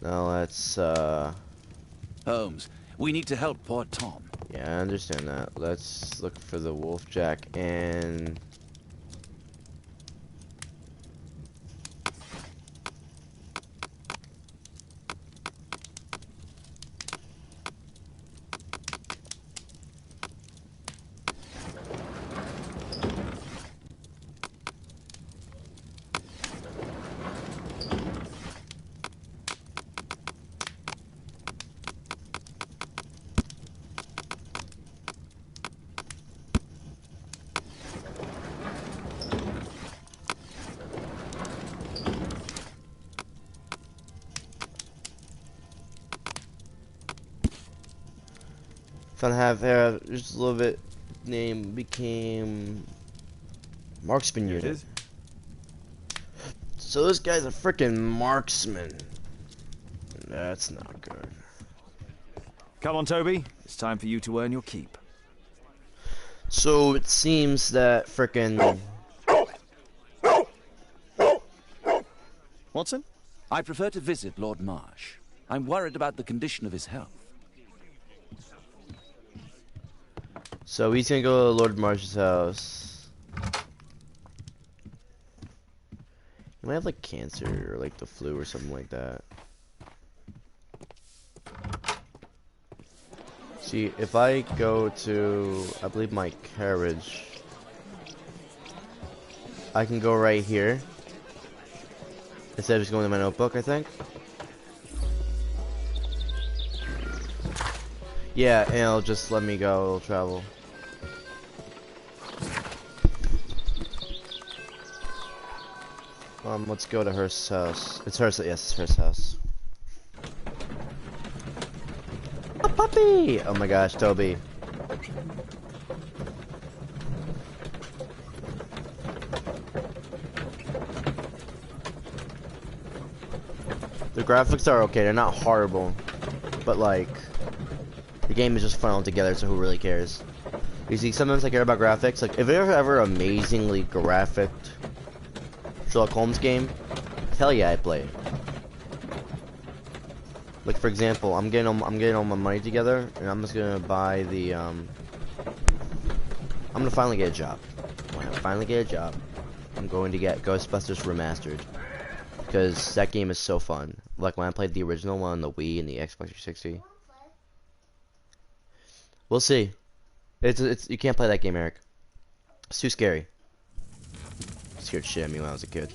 Now let's, Holmes, we need to help poor Tom. yeah, I understand that. Let's look for the Wolfjack and... If I have just a little bit, name became marksman unit. So this guy's a freaking marksman. That's not good. Come on, Toby. It's time for you to earn your keep. So it seems that frickin' Watson? I prefer to visit Lord Marsh. I'm worried about the condition of his health. So he's gonna go to Lord Marsh's house. He might have like cancer or like the flu or something like that. See, if I go to, I believe my carriage, I can go right here. Instead of just going to my notebook, I think. Yeah, and it'll just let me go. It'll travel. Let's go to her house. It's her. Yes, it's her house. A puppy! Oh my gosh, Toby. The graphics are okay. They're not horrible, but like, the game is just fun altogether. So who really cares? You see, sometimes I care about graphics. Like, if there's ever amazingly graphic Sherlock Holmes game, hell yeah, I play it. Like, for example, I'm getting all my money together, and I'm just gonna buy the I'm gonna finally get a job. When I finally get a job, I'm going to get Ghostbusters Remastered, because that game is so fun. Like when I played the original one on the Wii and the Xbox 360. We'll see. It's you can't play that game, Eric. It's too scary. It scared shit out of me when I was a kid.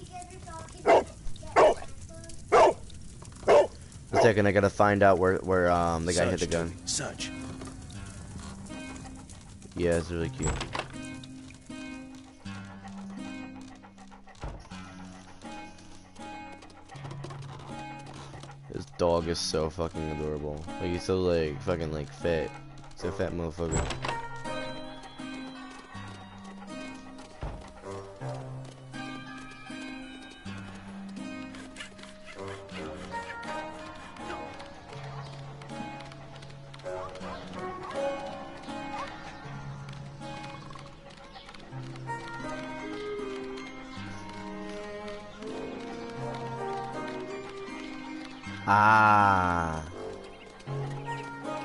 A second, I gotta find out where the guy hit the gun. Search. Yeah, it's really cute. This dog is so fucking adorable. Like he's so like fucking like fat. He's a fat motherfucker. Ah,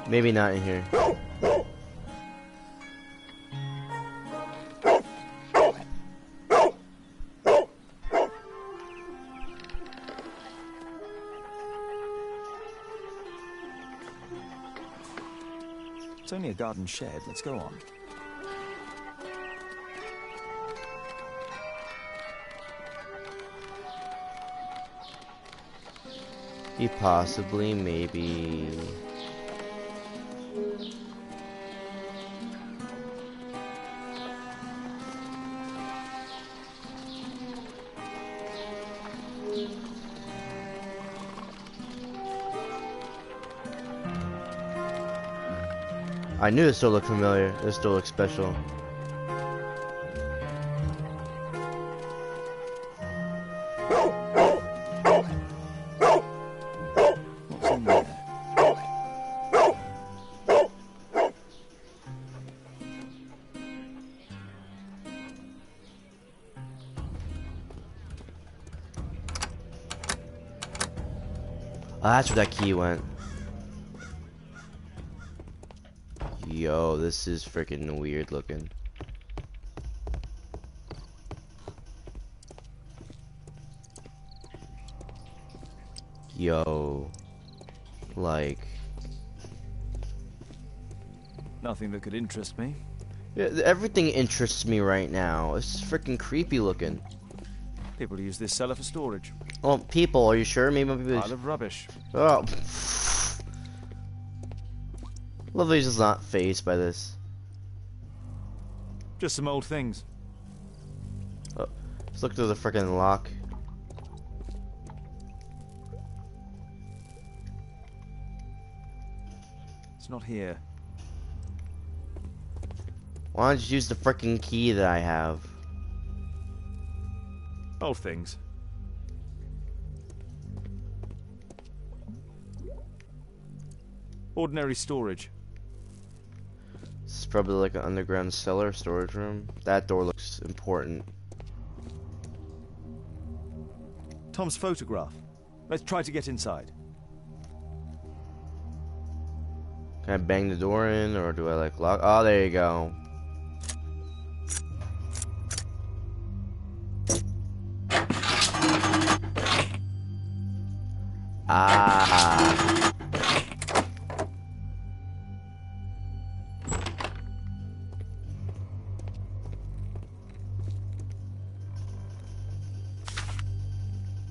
maybe not in here. It's only a garden shed. Let's go on. He possibly, maybe. I knew this still looked familiar. This still looks special. Oh, that's where that key went. Yo, this is freaking weird looking. Yo, like nothing that could interest me. Yeah, everything interests me right now. It's freaking creepy looking. People use this cellar for storage. Well, people, are you sure? Maybe people. Pile of rubbish. Oh. Lovely's just not fazed by this. Just some old things. Oh, let's look through the freaking lock. It's not here. Why don't you use the freaking key that I have? Old things. Ordinary storage. This is probably like an underground cellar storage room. That door looks important. Tom's photograph. Let's try to get inside. Can I bang the door in, or do I like lock? Oh, there you go. Ah.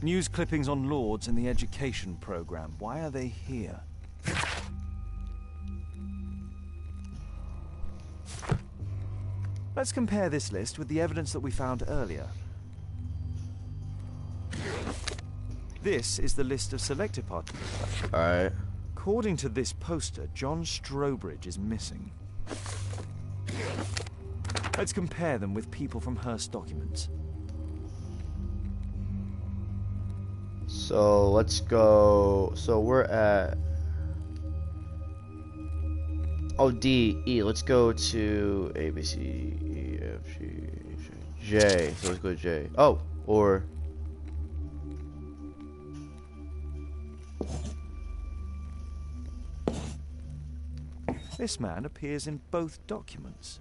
News clippings on Lords and the education program. Why are they here? Let's compare this list with the evidence that we found earlier. This is the list of selected participants. Alright. According to this poster, John Strobridge is missing. Let's compare them with people from Hearst documents. So let's go. So we're at. Oh, D, E. Let's go to A, B, C, E, F, G, J. So let's go to J. Oh, or. This man appears in both documents.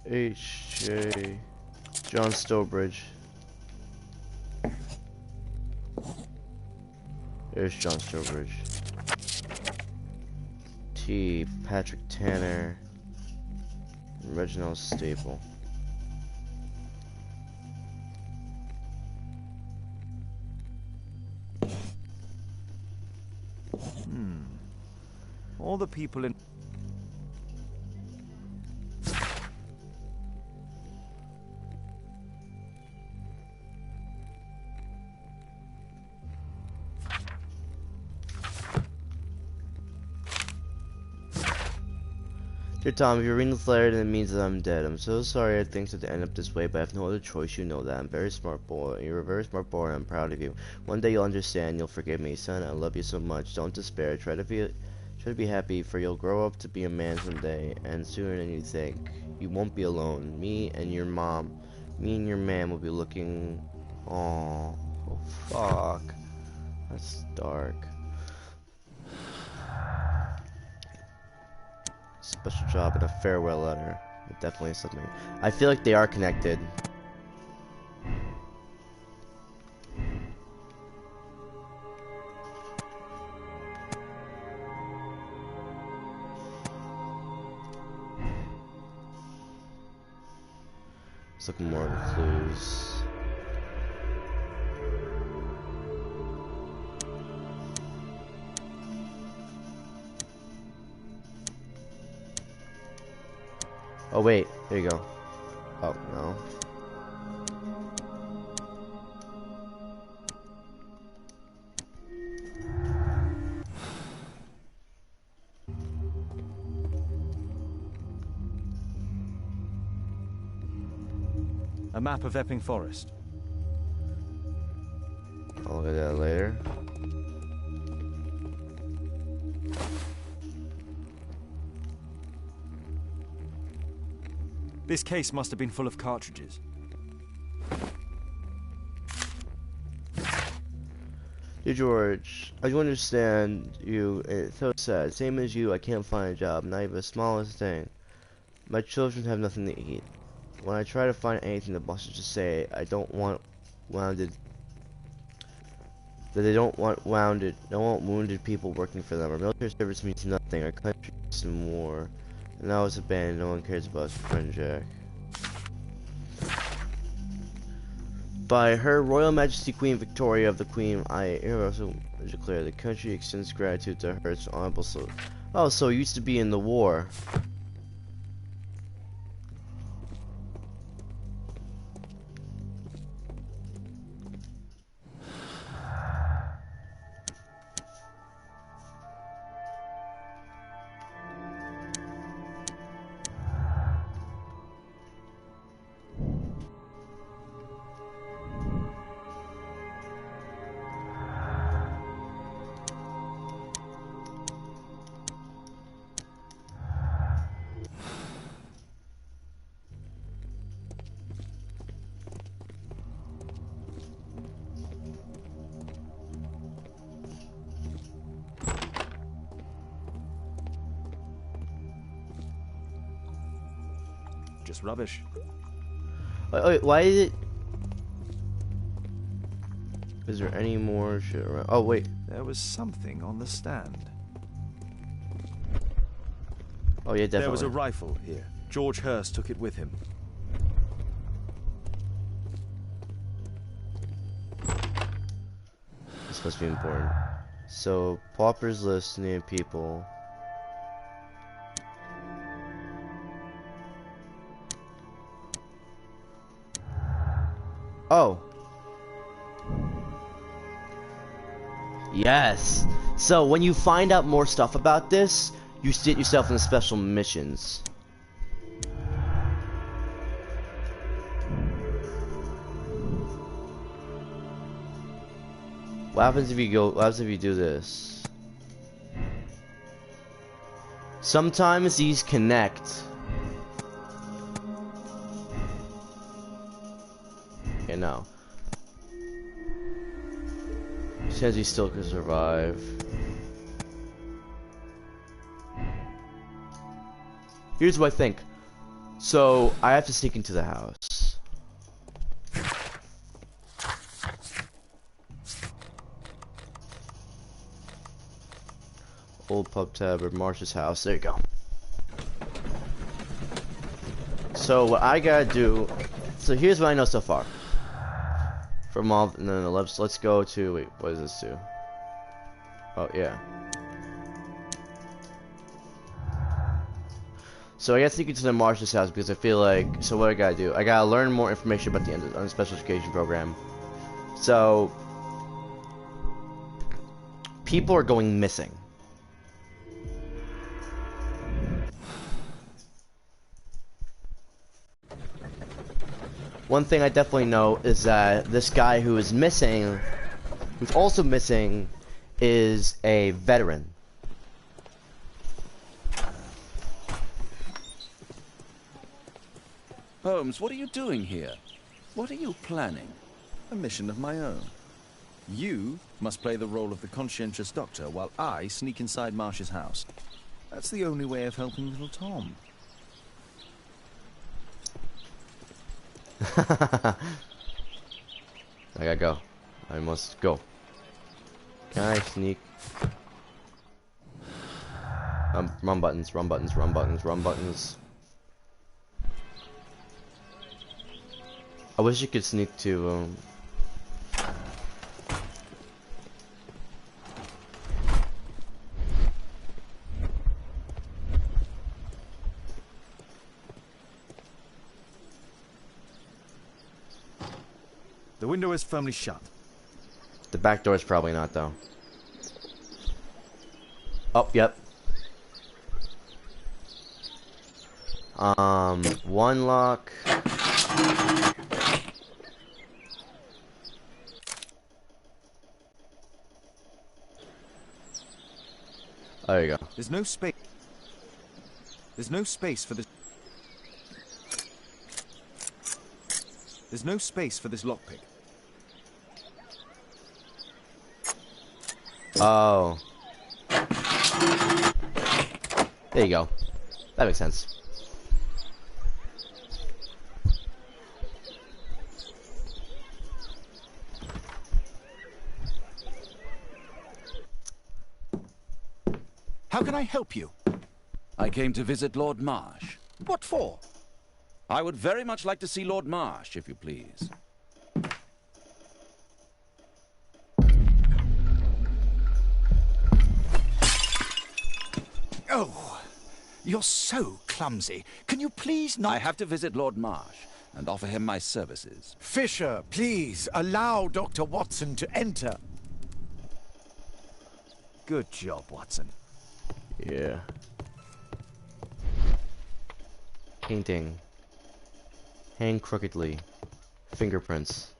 H.J. John Stowbridge. There's John Stowbridge. T. Patrick Tanner. Reginald Staple. All the people in... Dear Tom, if you're reading this letter, then it means that I'm dead. I'm so sorry that things had to end up this way, but I have no other choice. You know that. I'm a very smart boy. You're a very smart boy, and I'm proud of you. One day you'll understand. You'll forgive me. Son, I love you so much. Don't despair. Try to be happy, for you'll grow up to be a man someday, and sooner than you think. You won't be alone. Me and your mom, me and your man will be looking... Aww. Oh, fuck. That's dark. Special job and a farewell letter. It definitely is something. I feel like they are connected. Let's look more at the clues. Oh wait, there you go. Oh no. A map of Epping Forest. I'll look at that later. This case must have been full of cartridges. Dear George, I do understand you. It's so sad. Same as you, I can't find a job, not even the smallest thing. My children have nothing to eat. When I try to find anything, the bosses just say I don't want wounded. That they don't want wounded people working for them. Our military service means nothing. Our country is in war. And now it's abandoned. No one cares about us, friend Jack. By Her Royal Majesty Queen Victoria of the Queen, I also declare the country extends gratitude to her honorable soul. Oh, so you used to be in the war. Just rubbish. Wait, why is it? Is there any more shit around? Oh wait, There was something on the stand. oh yeah, definitely. There was a rifle here. George Hearst took it with him. supposed to be important. So, paupers listening to people. Oh. Yes. So, when you find out more stuff about this, you sit yourself in the special missions. What happens if you do this? Sometimes these connect. Okay, no. Says he still can survive. Here's what I think. So, I have to sneak into the house. Old pub tab or Marsh's house. There you go. So what I gotta do. So here's what I know so far. From all. No, let's go to. Wait, what does this do? Oh yeah. So I gotta sneak into the Marsh's house because I feel like. So what I gotta do? I gotta learn more information about the special education program. So people are going missing. One thing I definitely know is that this guy who is missing, who's also missing, is a veteran. Holmes, what are you doing here? What are you planning? A mission of my own. You must play the role of the conscientious doctor while I sneak inside Marsh's house. That's the only way of helping little Tom. I gotta go. I must go. Can I sneak? Run buttons, run buttons, run buttons, run buttons. I wish you could sneak to, The window is firmly shut. The back door is probably not, though. Oh, yep. One lock. There you go. There's no space. There's no space for this. There's no space for this lockpick. Oh. There you go. That makes sense. How can I help you? I came to visit Lord Marsh. What for? I would very much like to see Lord Marsh, if you please. Oh, you're so clumsy. Can you please not... I have to visit Lord Marsh and offer him my services. Fisher, please, allow Dr. Watson to enter. Good job, Watson. Yeah. Painting. Hang crookedly. Fingerprints.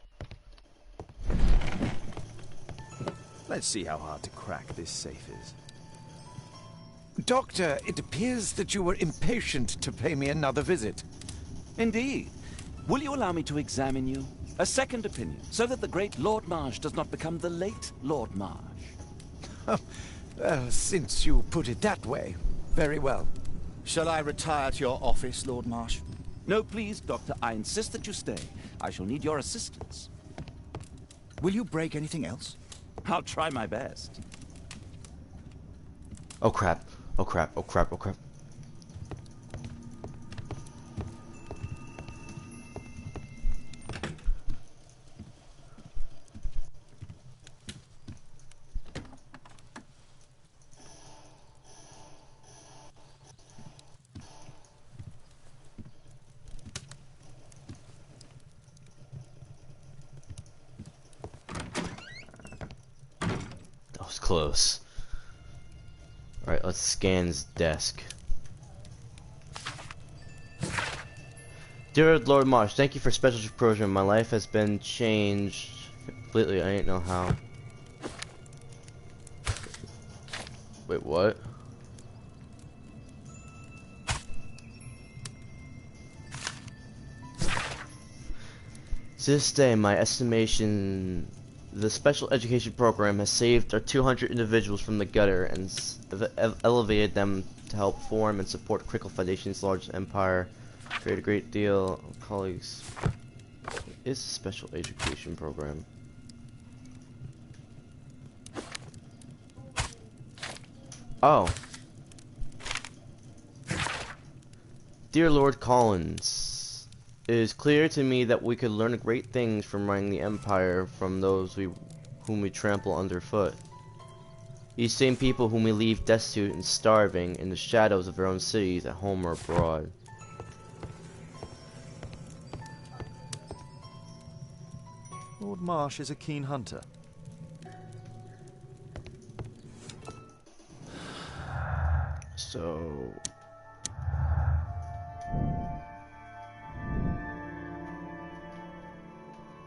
Let's see how hard to crack this safe is. Doctor, it appears that you were impatient to pay me another visit. Indeed. Will you allow me to examine you? A second opinion, so that the great Lord Marsh does not become the late Lord Marsh. Well, since you put it that way, very well. Shall I retire to your office, Lord Marsh? No, please, Doctor. I insist that you stay. I shall need your assistance. Will you break anything else? I'll try my best. Oh crap. Oh crap. Oh crap. Oh crap. was close. Alright, let's scan his desk. Dear Lord Marsh, thank you for special program. My life has been changed completely. I ain't know how. Wait, what? To this day, my estimation, the special education program has saved our 200 individuals from the gutter and elevated them to help form and support critical foundations, large empire, create a great deal of colleagues. What is a special education program? Oh. Dear Lord Collins, it is clear to me that we could learn great things from running the Empire from those whom we trample underfoot. These same people whom we leave destitute and starving in the shadows of their own cities at home or abroad. Lord Marsh is a keen hunter. So...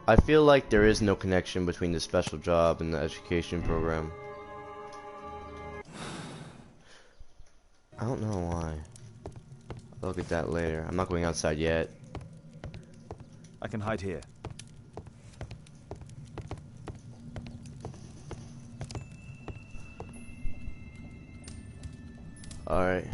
I feel like there is no connection between the special job and the education program. I don't know why. I'll look at that later. I'm not going outside yet. I can hide here. Alright.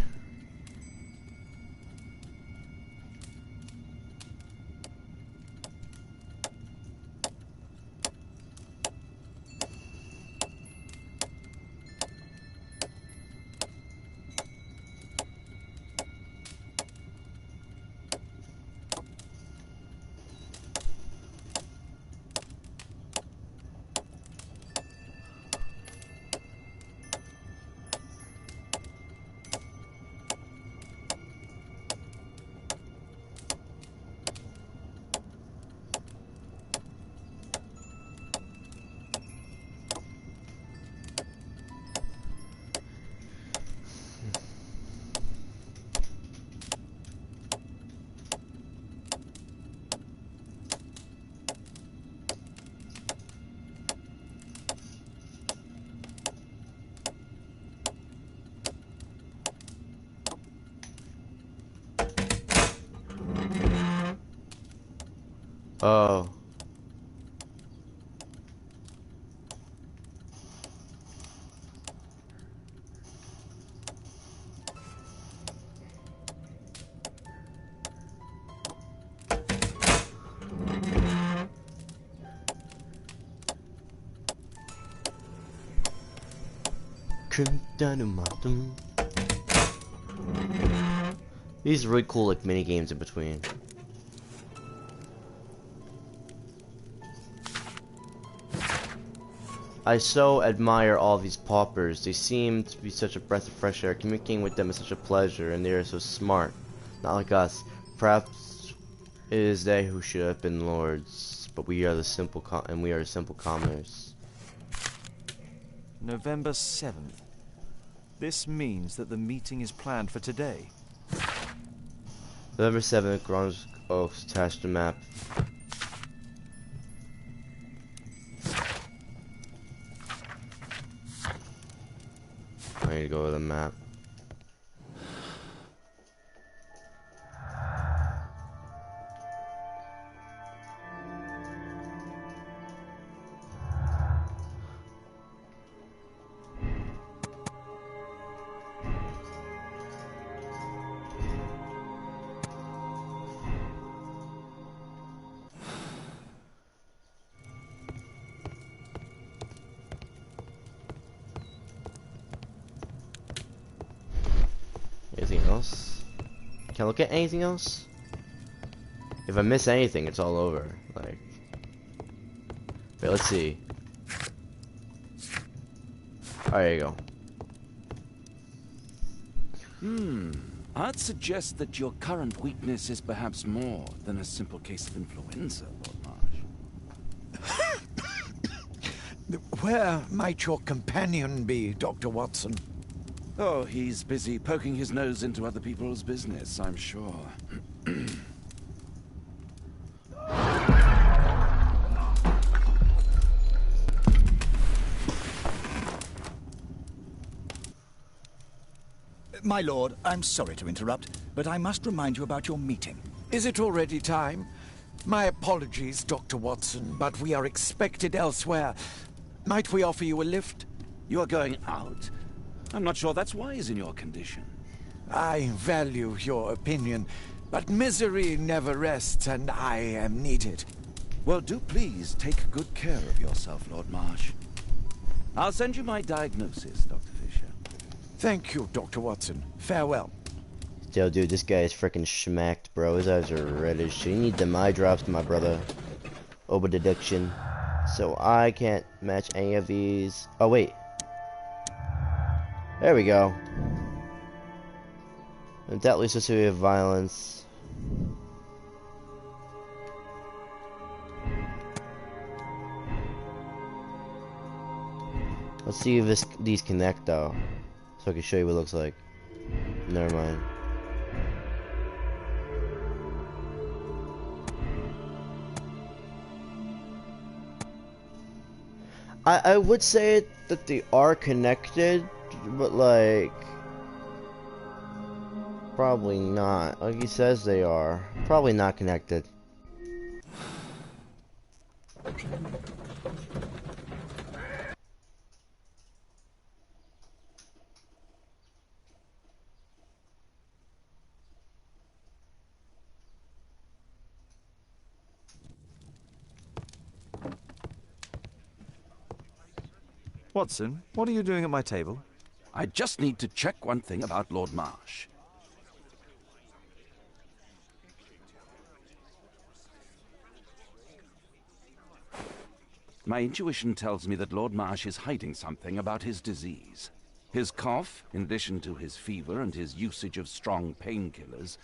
Oh. These are really cool, like, mini games in between. I so admire all these paupers. They seem to be such a breath of fresh air. Communicating with them is such a pleasure, and they are so smart. Not like us. Perhaps it is they who should have been lords, but we are the simple commoners. November 7th. This means that the meeting is planned for today. November 7th, Grons Oaks attached a map. I need to go to the map. Anything else? Can I look at anything else? If I miss anything, it's all over. Like, wait, let's see. There you go. I'd suggest that your current weakness is perhaps more than a simple case of influenza, Lord Marsh. Where might your companion be, Dr. Watson? Oh, he's busy poking his nose into other people's business, I'm sure. My lord, I'm sorry to interrupt, but I must remind you about your meeting. Is it already time? My apologies, Dr. Watson, but we are expected elsewhere. Might we offer you a lift? You are going out? I'm not sure that's wise in your condition. I value your opinion, but misery never rests, and I am needed. Well, do please take good care of yourself, Lord Marsh. I'll send you my diagnosis, Dr. Fisher. Thank you, Dr. Watson. Farewell. Yo, dude, this guy is freaking schmacked, bro. His eyes are red as shit. You need them eye drops, my brother. Over deduction. So I can't match any of these. Oh, wait. There we go. And deadly society of violence. Let's see if these connect, though. So I can show you what it looks like. Never mind. I would say that they are connected, but like probably not. Like he says they are. Probably not connected. Watson, what are you doing at my table? I just need to check one thing about Lord Marsh. My intuition tells me that Lord Marsh is hiding something about his disease. His cough, in addition to his fever and his usage of strong painkillers,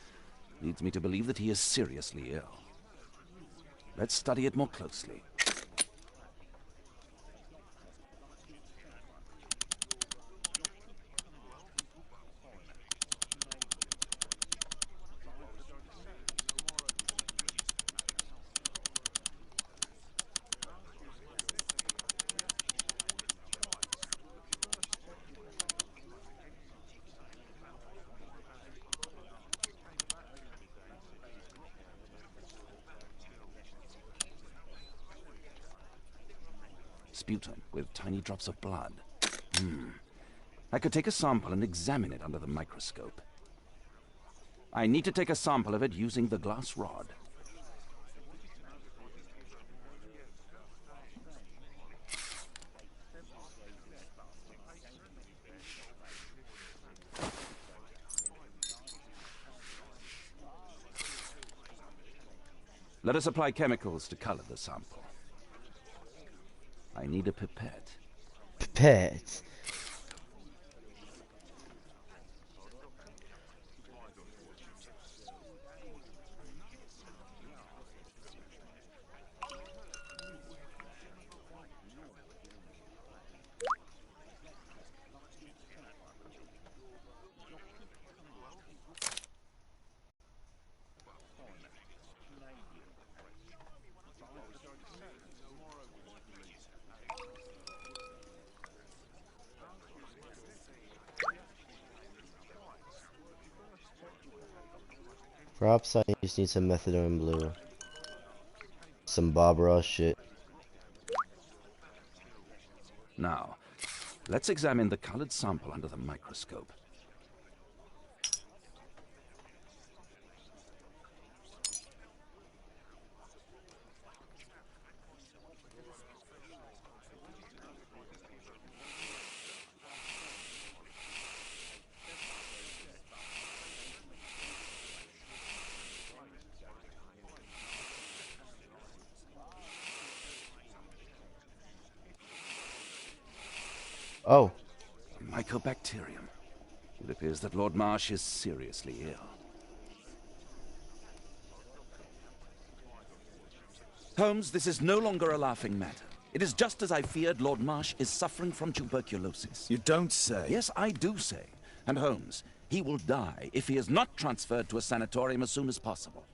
leads me to believe that he is seriously ill. Let's study it more closely. Sputum with tiny drops of blood. I could take a sample and examine it under the microscope. I need to take a sample of it using the glass rod. Let us apply chemicals to color the sample. I need a pipette. Pipette? Perhaps I just need some methadone blue. Some Bob Ross shit. Now, let's examine the colored sample under the microscope. Oh. Mycobacterium. It appears that Lord Marsh is seriously ill. Holmes, this is no longer a laughing matter. It is just as I feared. Lord Marsh is suffering from tuberculosis. You don't say. Yes, I do say. And Holmes, he will die if he is not transferred to a sanatorium as soon as possible.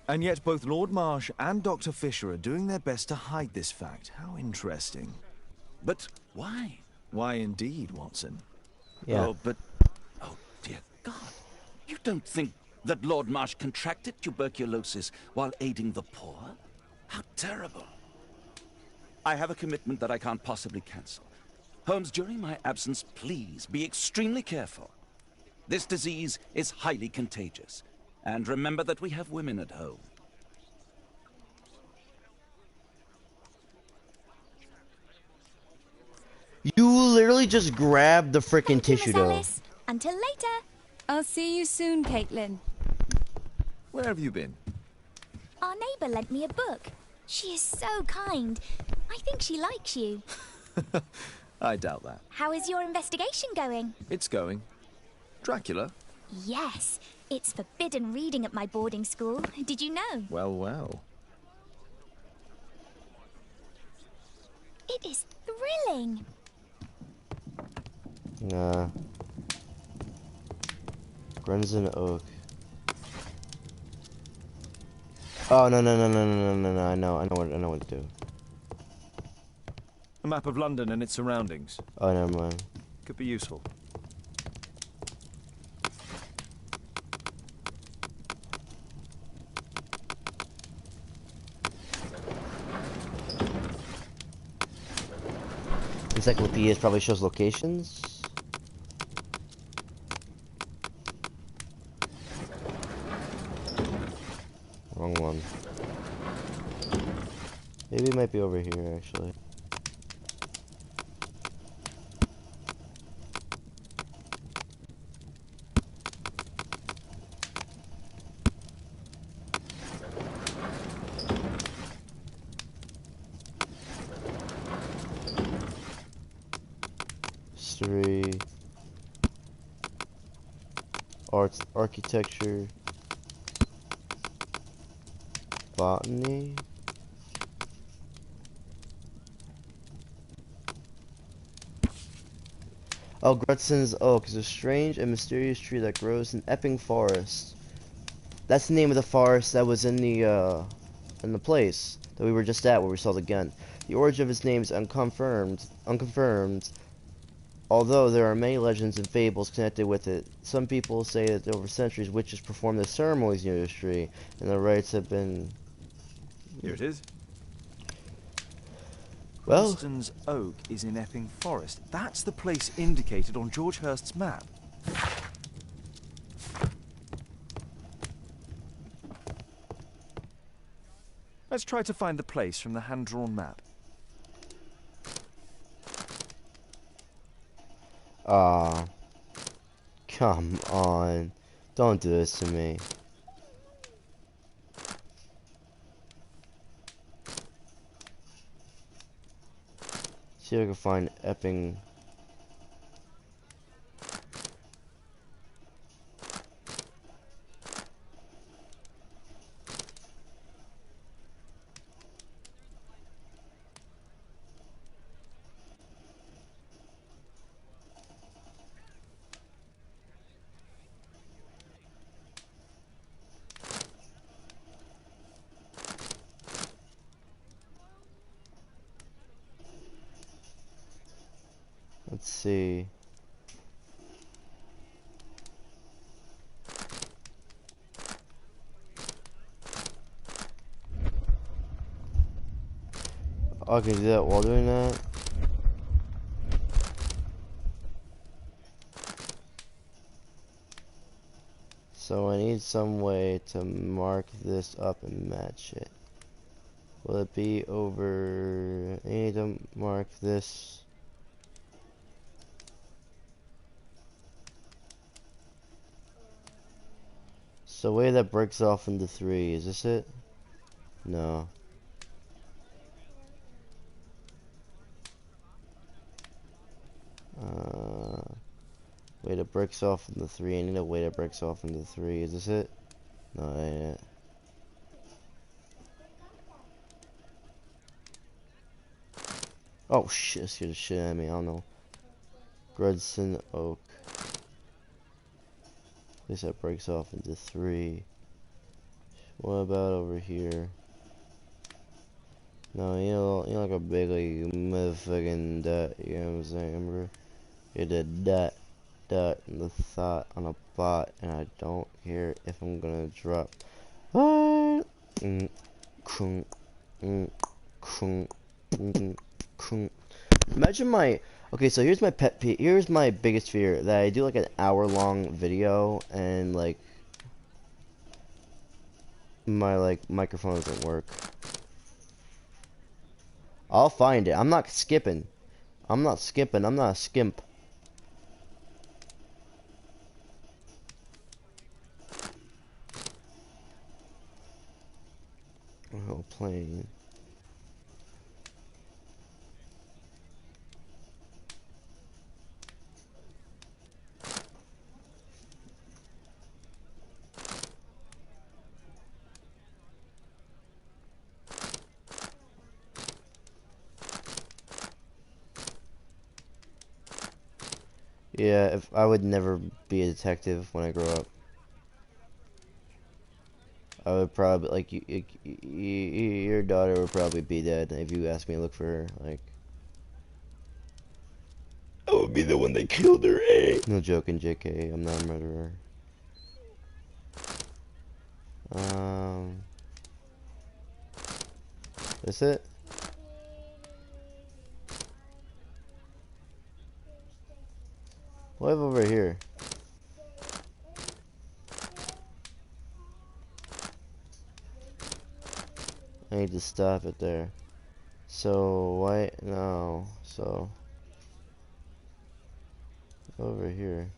And yet both Lord Marsh and Dr. Fisher are doing their best to hide this fact. How interesting. But why? Why indeed, Watson? Yeah. Oh, but... Oh, dear God. You don't think that Lord Marsh contracted tuberculosis while aiding the poor? How terrible. I have a commitment that I can't possibly cancel. Holmes, during my absence, please be extremely careful. This disease is highly contagious. And remember that we have women at home. You literally just grabbed the frickin' tissue dough. Alice. Until later. I'll see you soon, Caitlin. Where have you been? Our neighbour lent me a book. She is so kind. I think she likes you. I doubt that. How is your investigation going? It's going. Dracula? Yes. It's forbidden reading at my boarding school. Did you know? Well, well. It is thrilling. Nah. Grenson Oak. Oh no. I know what to do. A map of London and its surroundings. Oh, never mind. Could be useful. Encyclopedias probably shows locations. Wrong one. Maybe it might be over here, actually. History. Arts, architecture. Botany. Oh, Grutson's Oak is a strange and mysterious tree that grows in Epping Forest. That's the name of the forest that was in the place that we were just at, where we saw the gun. The origin of its name is unconfirmed, although there are many legends and fables connected with it. Some people say that over centuries witches performed the ceremonies near this tree, and the rites have been... Here it is. Well, Preston's Oak is in Epping Forest. That's the place indicated on George Hurst's map. Let's try to find the place from the hand-drawn map. Aw. Come on. Don't do this to me. See if I can find Epping. Let's see. Oh, I can do that while doing that. So I need some way to mark this up and match it. Will it be over? I need to mark this. So way that breaks off into 3, is this it? No. Way that breaks off into 3, I need a way that breaks off into 3, is this it? No, that ain't it. Oh shit, that scared the shit out of me. I don't know. Grudson Oak. At least that breaks off into 3. What about over here? No, you know like a big like motherfucking dot, you know what I'm saying, bro? You did dot and the thought on a bot, and I don't care if I'm gonna drop. What? Imagine my. Okay, so here's my pet peeve. Here's my biggest fear, that I do like an hour-long video and like my like microphone doesn't work. I'll find it. I'm not skipping. I'm not skipping. I'm not a skimp. Oh, plane. Yeah, if I would never be a detective when I grow up. I would probably like your daughter would probably be dead if you asked me to look for her. Like, I would be the one that killed her. Eh? No joking, JK. I'm not a murderer. That's it. What do I have over here? I need to stop it there. So, why? No. So, over here.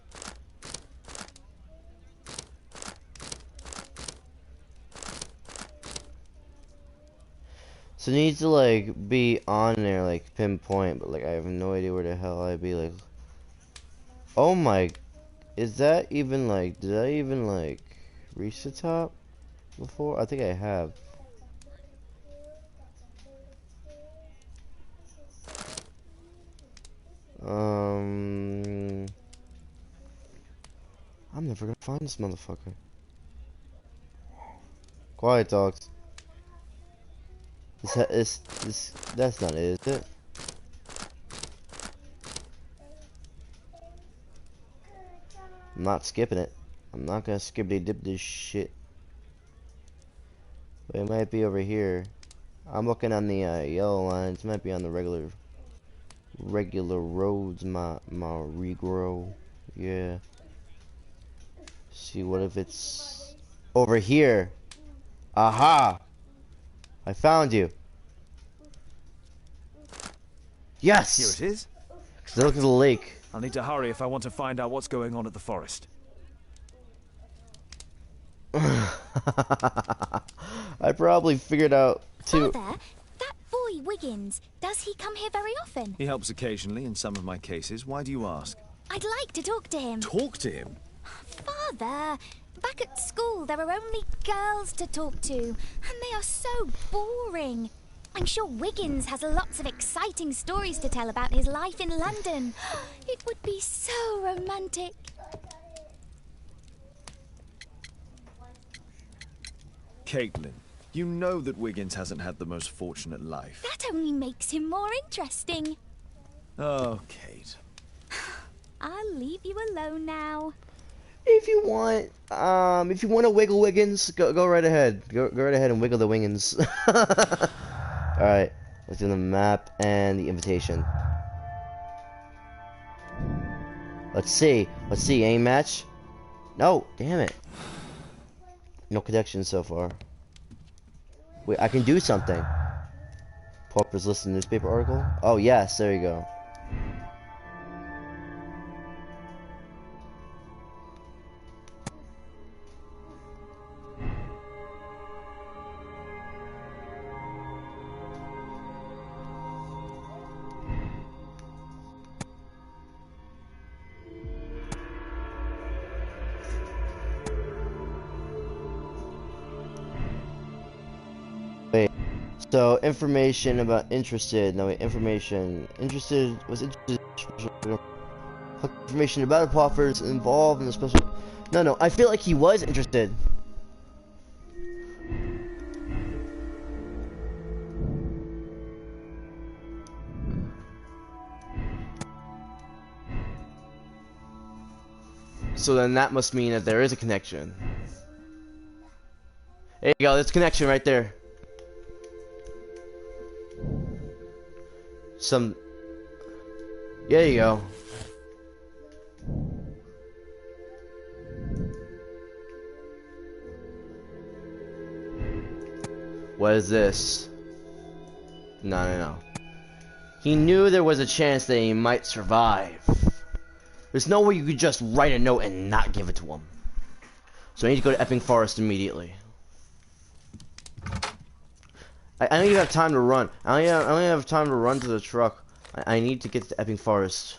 So it needs to, like, be on there, like, pinpoint, but, like, I have no idea where the hell I'd be, like... Oh my... Is that even, like... Did I even, like, reach the top before? I think I have. I'm never gonna find this motherfucker. Quiet, dogs. That's not it, is it? I'm not skipping it. I'm not gonna skippity dip this shit. But it might be over here. I'm looking on the yellow lines. It might be on the regular roads. My regrow. Yeah. See, what if it's over here? Aha! I found you. Yes! Here it is. Look at the lake. I'll need to hurry if I want to find out what's going on at the forest. I probably figured out too. Father, that boy Wiggins, does he come here very often? He helps occasionally in some of my cases. Why do you ask? I'd like to talk to him. Talk to him? Father, back at school there are only girls to talk to, and they are so boring. I'm sure Wiggins has lots of exciting stories to tell about his life in London. It would be so romantic. Caitlin, you know that Wiggins hasn't had the most fortunate life. That only makes him more interesting. Oh, Kate. I'll leave you alone now. If you want to wiggle Wiggins, go right ahead. Go right ahead and wiggle the Wiggins. All right, let's do the map and the invitation. Let's see. Aim match. No, damn it. No connection so far. Wait, I can do something. Pauper's List newspaper article. Oh yes, there you go. Wait, So information about interested. No wait, information interested was interested. Information about offers involved in the special. No, I feel like he was interested. So then that must mean that there is a connection. There you go, there's a connection right there. There you go. What is this? No. He knew there was a chance that he might survive. There's no way you could just write a note and not give it to him. So I need to go to Epping Forest immediately. I don't even have time to run. I only have time to run to the truck. I need to get to Epping Forest.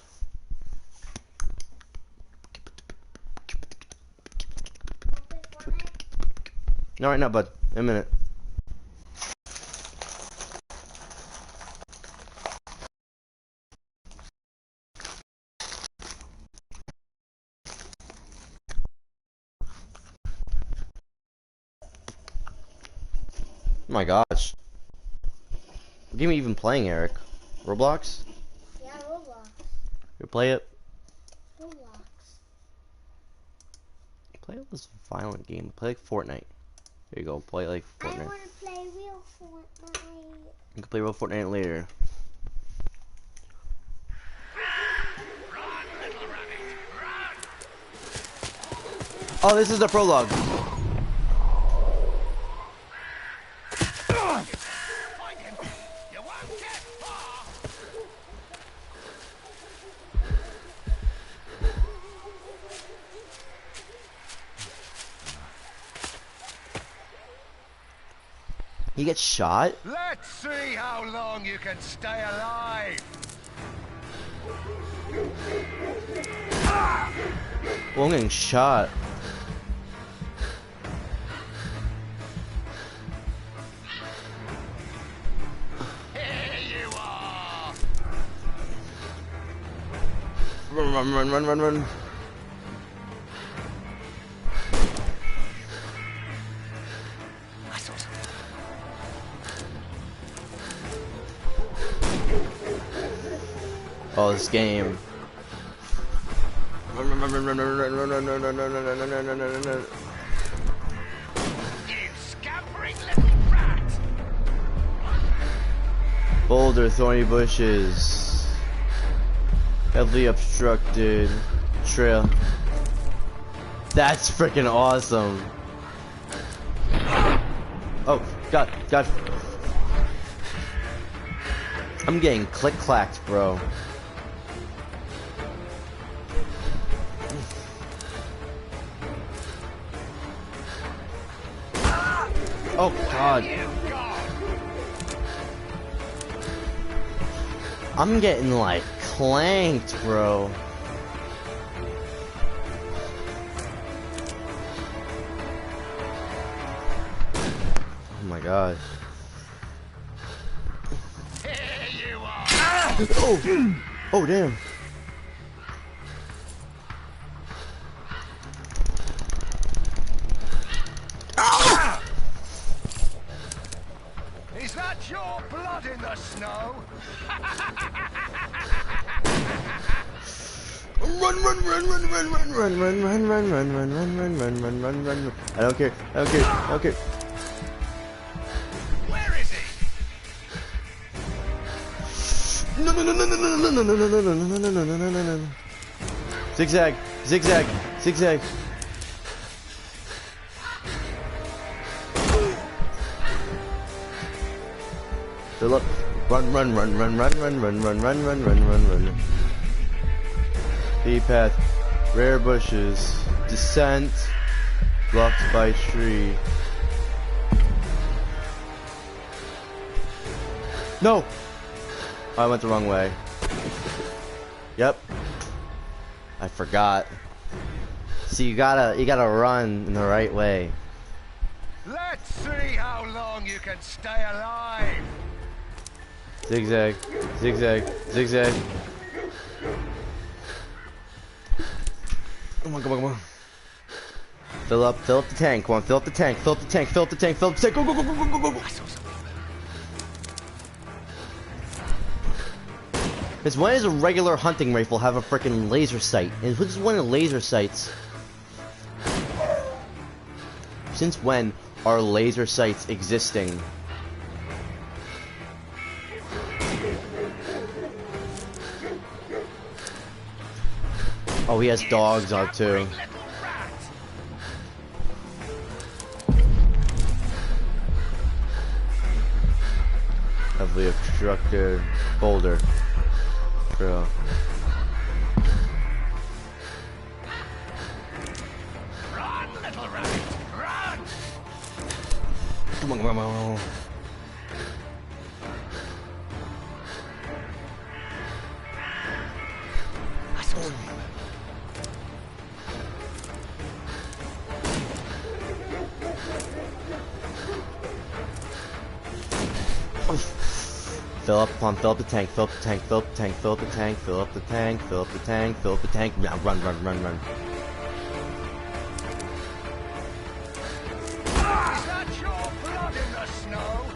No, right now, bud. In a minute. Oh my gosh. What game are you even playing, Eric? Roblox? Yeah, Roblox. You play it? Roblox. Play this violent game. Play like Fortnite. There you go. Play like Fortnite. I want to play real Fortnite. You can play real Fortnite later. Oh, this is the prologue. He gets shot? Let's see how long you can stay alive. Well, I'm getting shot. Here you are. Run. Oh, this game. Run. You scampering little rat. Boulder, thorny bushes. Heavily obstructed trail. That's freaking awesome. Oh, God. I'm getting click-clacked, bro. Oh, God. I'm getting, like, clanked, bro. Oh, my gosh. Oh, damn. Is that your blood in the snow? Run. I don't care. Where is he? No. Zigzag. Look. Run. B path. Rare bushes. Descent. Blocked by tree. No! I went the wrong way. Yep. I forgot. See, you gotta run in the right way. Let's see how long you can stay alive. Zigzag, zigzag, zigzag. Come on, come on, come on. Fill up the tank. Come on, fill up the tank, fill up the tank, fill up the tank, fill up the tank. Go, go, go, go, go, go, go. Because when does a regular hunting rifle have a freaking laser sight? And who's one of the laser sights? Since when are laser sights existing? Oh, he has dogs on too. Heavily obstructed boulder. Trail. Run, little rabbit, run! Come on, come on, come on. Fill up, come on, fill up the tank, fill up the tank, fill up the tank, fill up the tank, fill up the tank, fill up the tank, fill up the tank. Now run, run, run, run. Is that your blood in the snow?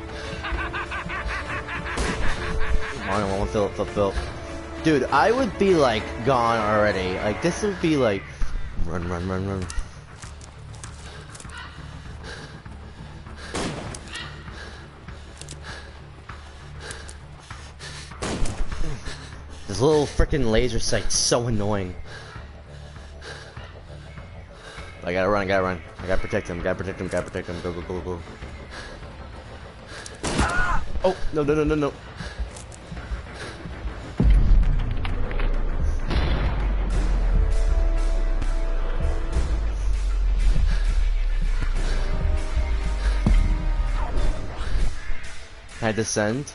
I want to fill up, fill up. Dude, I would be like gone already. Like this would be like run, run, run, run. This little freaking laser sight's so annoying. I gotta run, I gotta run. I gotta protect him, gotta protect him, gotta protect him. Go, go, go, go. Oh, no, no, no, no, no. Can I descend?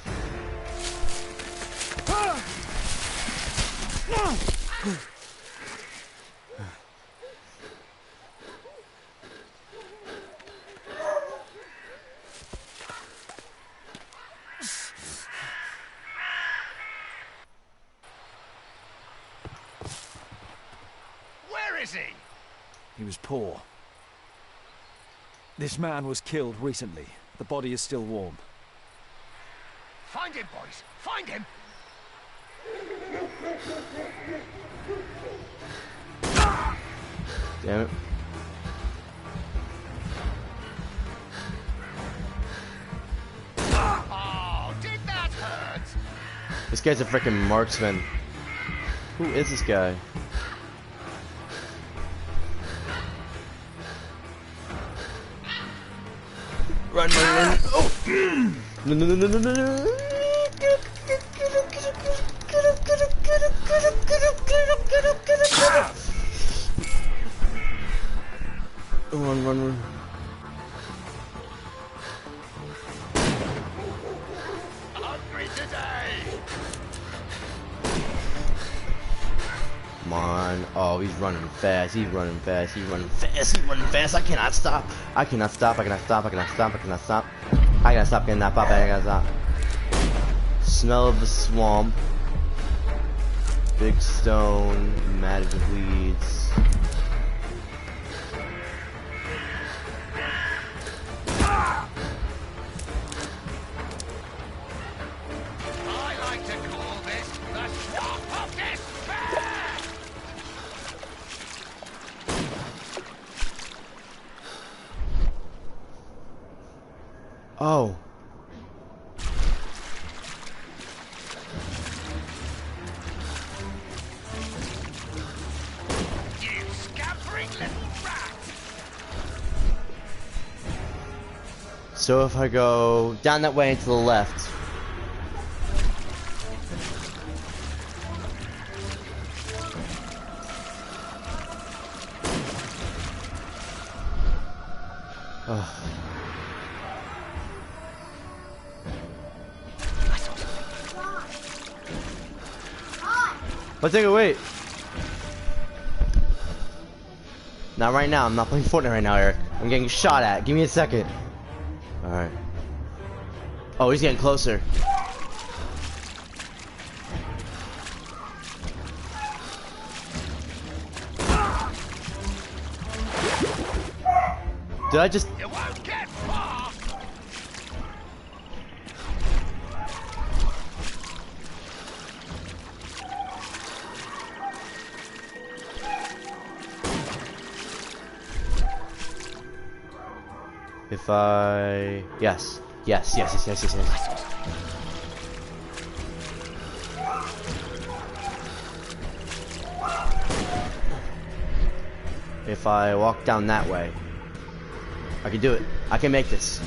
Where is he? He was poor. This man was killed recently. The body is still warm. Find him, boys! Find him! Damn it. Oh, did that hurt? This guy's a freaking marksman. Who is this guy? Run, run, run. Oh! No, no, no, no, no, no, no. Run, run, run. Hungry today! Come on. Oh, he's running fast. He's running fast. He's running fast. He's running fast. I cannot stop. I cannot stop. I cannot stop. I cannot stop. I cannot stop. I gotta stop getting that pop. I gotta stop. Smell of the swamp. Big stone. Matted weeds. I like to call this the swamp of despair! Oh. You scampering little rat! So if I go down that way and to the left. Oh. Let's take a wait. Not right now. I'm not playing Fortnite right now, Eric. I'm getting shot at. Give me a second. Alright. Oh, he's getting closer. Did I just... You won't get far! If I... Yes. Yes. If I walk down that way, I can do it. I can make this.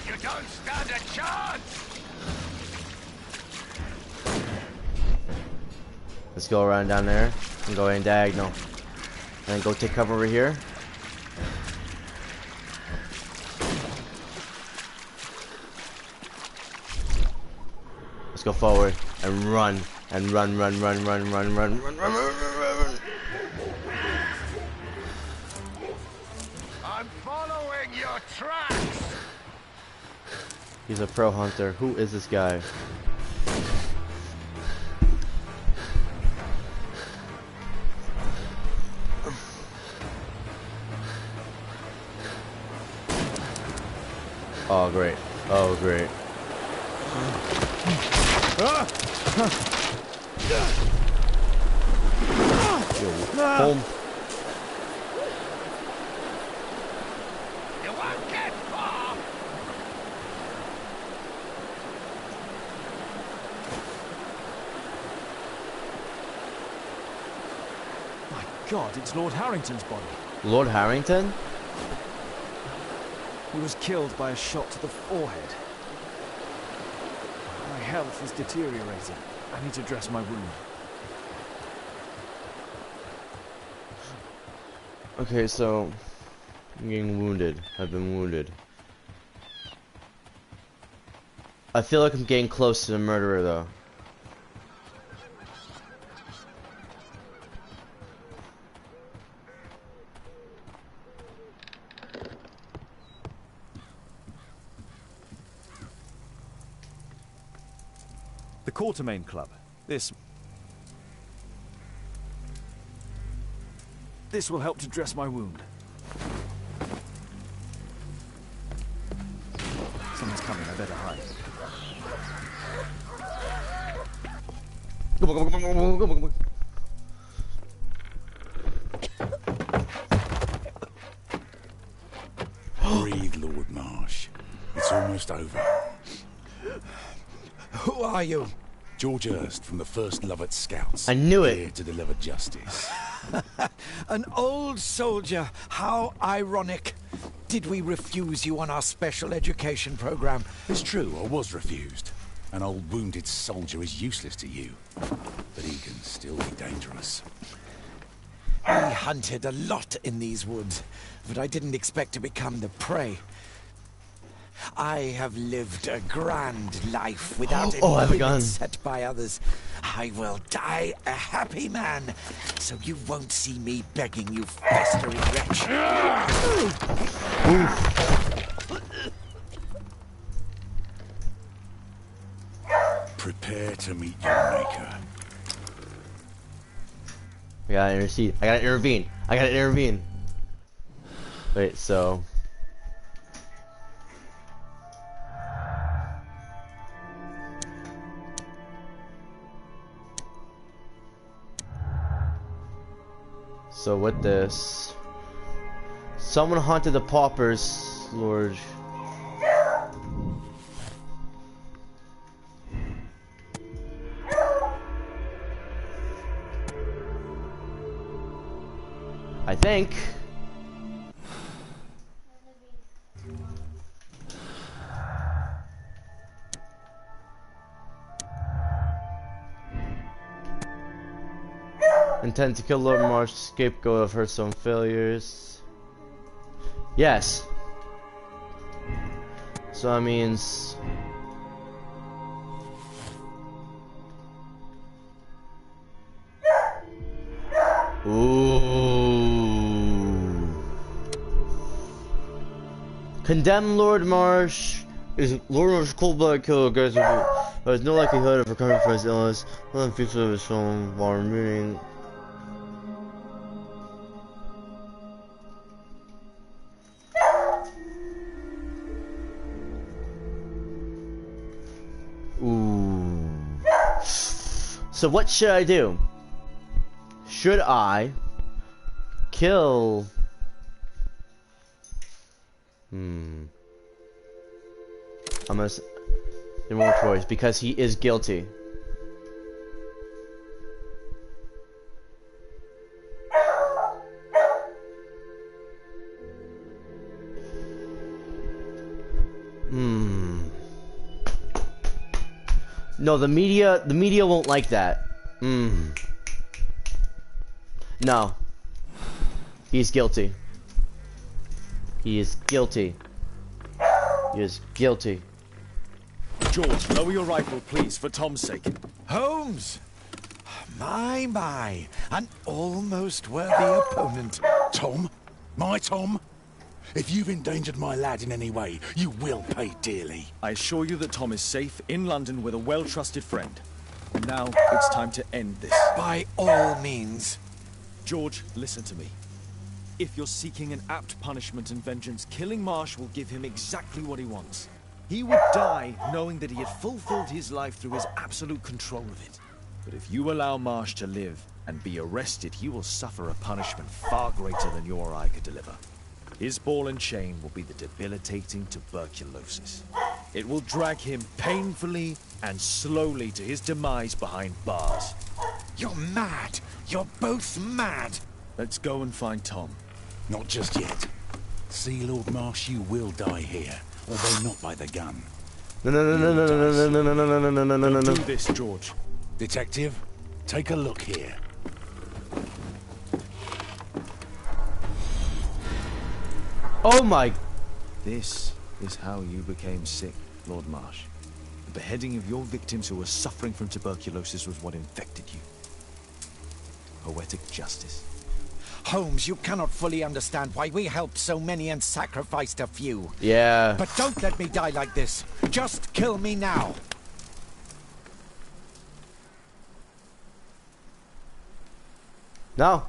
You don't stand a chance! Let's go around down there and go in diagonal. And then go take cover over here. Let's go forward and run and run. I'm following your tracks! He's a pro hunter. Who is this guy? Oh great. Oh great. Home. You won't get far! My God, it's Lord Harrington's body. Lord Harrington? He was killed by a shot to the forehead. My health is deteriorating. I need to dress my wound. Okay, so I'm getting wounded. I've been wounded. I feel like I'm getting close to the murderer though. The Quartermain Club. This will help to dress my wound. Someone's coming, I better hide. Breathe, Lord Marsh. It's almost over. Who are you? George Hurst from the 1st Lovett Scouts. I knew it. Here to deliver justice. An old soldier. How ironic. Did we refuse you on our special education program? It's true, I was refused. An old wounded soldier is useless to you. But he can still be dangerous. We hunted a lot in these woods, but I didn't expect to become the prey. I have lived a grand life without any I have a gun. limits set by others. I will die a happy man, so you won't see me begging, you festering wretch. Prepare to meet your maker. I gotta intercede. I gotta intervene. I gotta intervene. Wait, so... So with this... Someone haunted the paupers, Lord... I think. Intend to kill Lord Marsh, scapegoat of her own failures. Yes. So that means Ooh. Condemn Lord Marsh. Is Lord Marsh cold-blooded killer guys has no likelihood of recovering from his illness. One of the features of his film while remaining. Ooh. So what should I do? Should I kill? I'm gonna. There's more choice because he is guilty. No, the media won't like that. No. He's guilty. He is guilty. He is guilty. George, lower your rifle, please, for Tom's sake. Holmes! My, an almost worthy opponent. Tom? My Tom? If you've endangered my lad in any way, you will pay dearly. I assure you that Tom is safe in London with a well-trusted friend. And now it's time to end this. By all means. George, listen to me. If you're seeking an apt punishment and vengeance, killing Marsh will give him exactly what he wants. He would die knowing that he had fulfilled his life through his absolute control of it. But if you allow Marsh to live and be arrested, he will suffer a punishment far greater than you or I could deliver. His ball and chain will be the debilitating tuberculosis. It will drag him painfully and slowly to his demise behind bars. You're mad. You're both mad. Let's go and find Tom. Not just yet. See, Lord Marsh, you will die here, although not by the gun. No. Don't do this, George. Detective, take a look here. Oh my! This is how you became sick, Lord Marsh. The beheading of your victims who were suffering from tuberculosis was what infected you. Poetic justice. Holmes, you cannot fully understand why we helped so many and sacrificed a few. Yeah. But don't let me die like this. Just kill me now. No.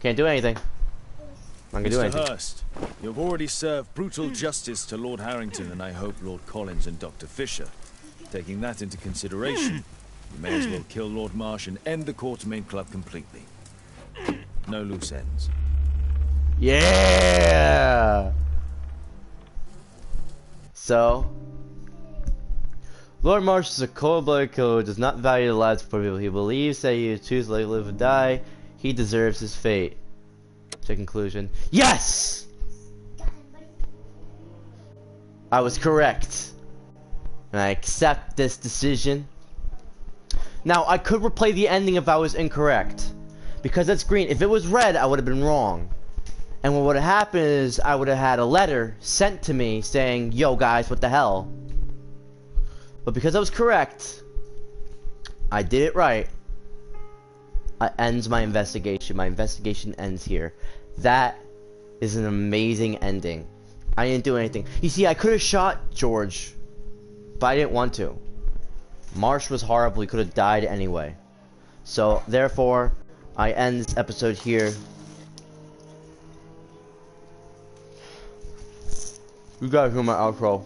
Can't do anything. I'm not gonna do anything. Mr. Hurst, you've already served brutal justice to Lord Harrington and I hope Lord Collins and Dr. Fisher. Taking that into consideration, you may as well kill Lord Marsh and end the Quartermain Club completely. No loose ends. Yeah! So, Lord Marsh is a cold-blooded killer who does not value the lives of poor people. He believes that he chooses to live or die. He deserves his fate. To conclusion. Yes! I was correct. And I accept this decision. Now, I could replay the ending if I was incorrect. Because it's green. If it was red, I would have been wrong. And what would have happened is I would have had a letter sent to me saying, yo guys, what the hell? But because I was correct, I did it right. It ends my investigation. My investigation ends here. That is an amazing ending. I didn't do anything. You see, I could have shot George, but I didn't want to. Marsh was horrible. He could have died anyway. So, therefore, I end this episode here. You gotta hear my outro.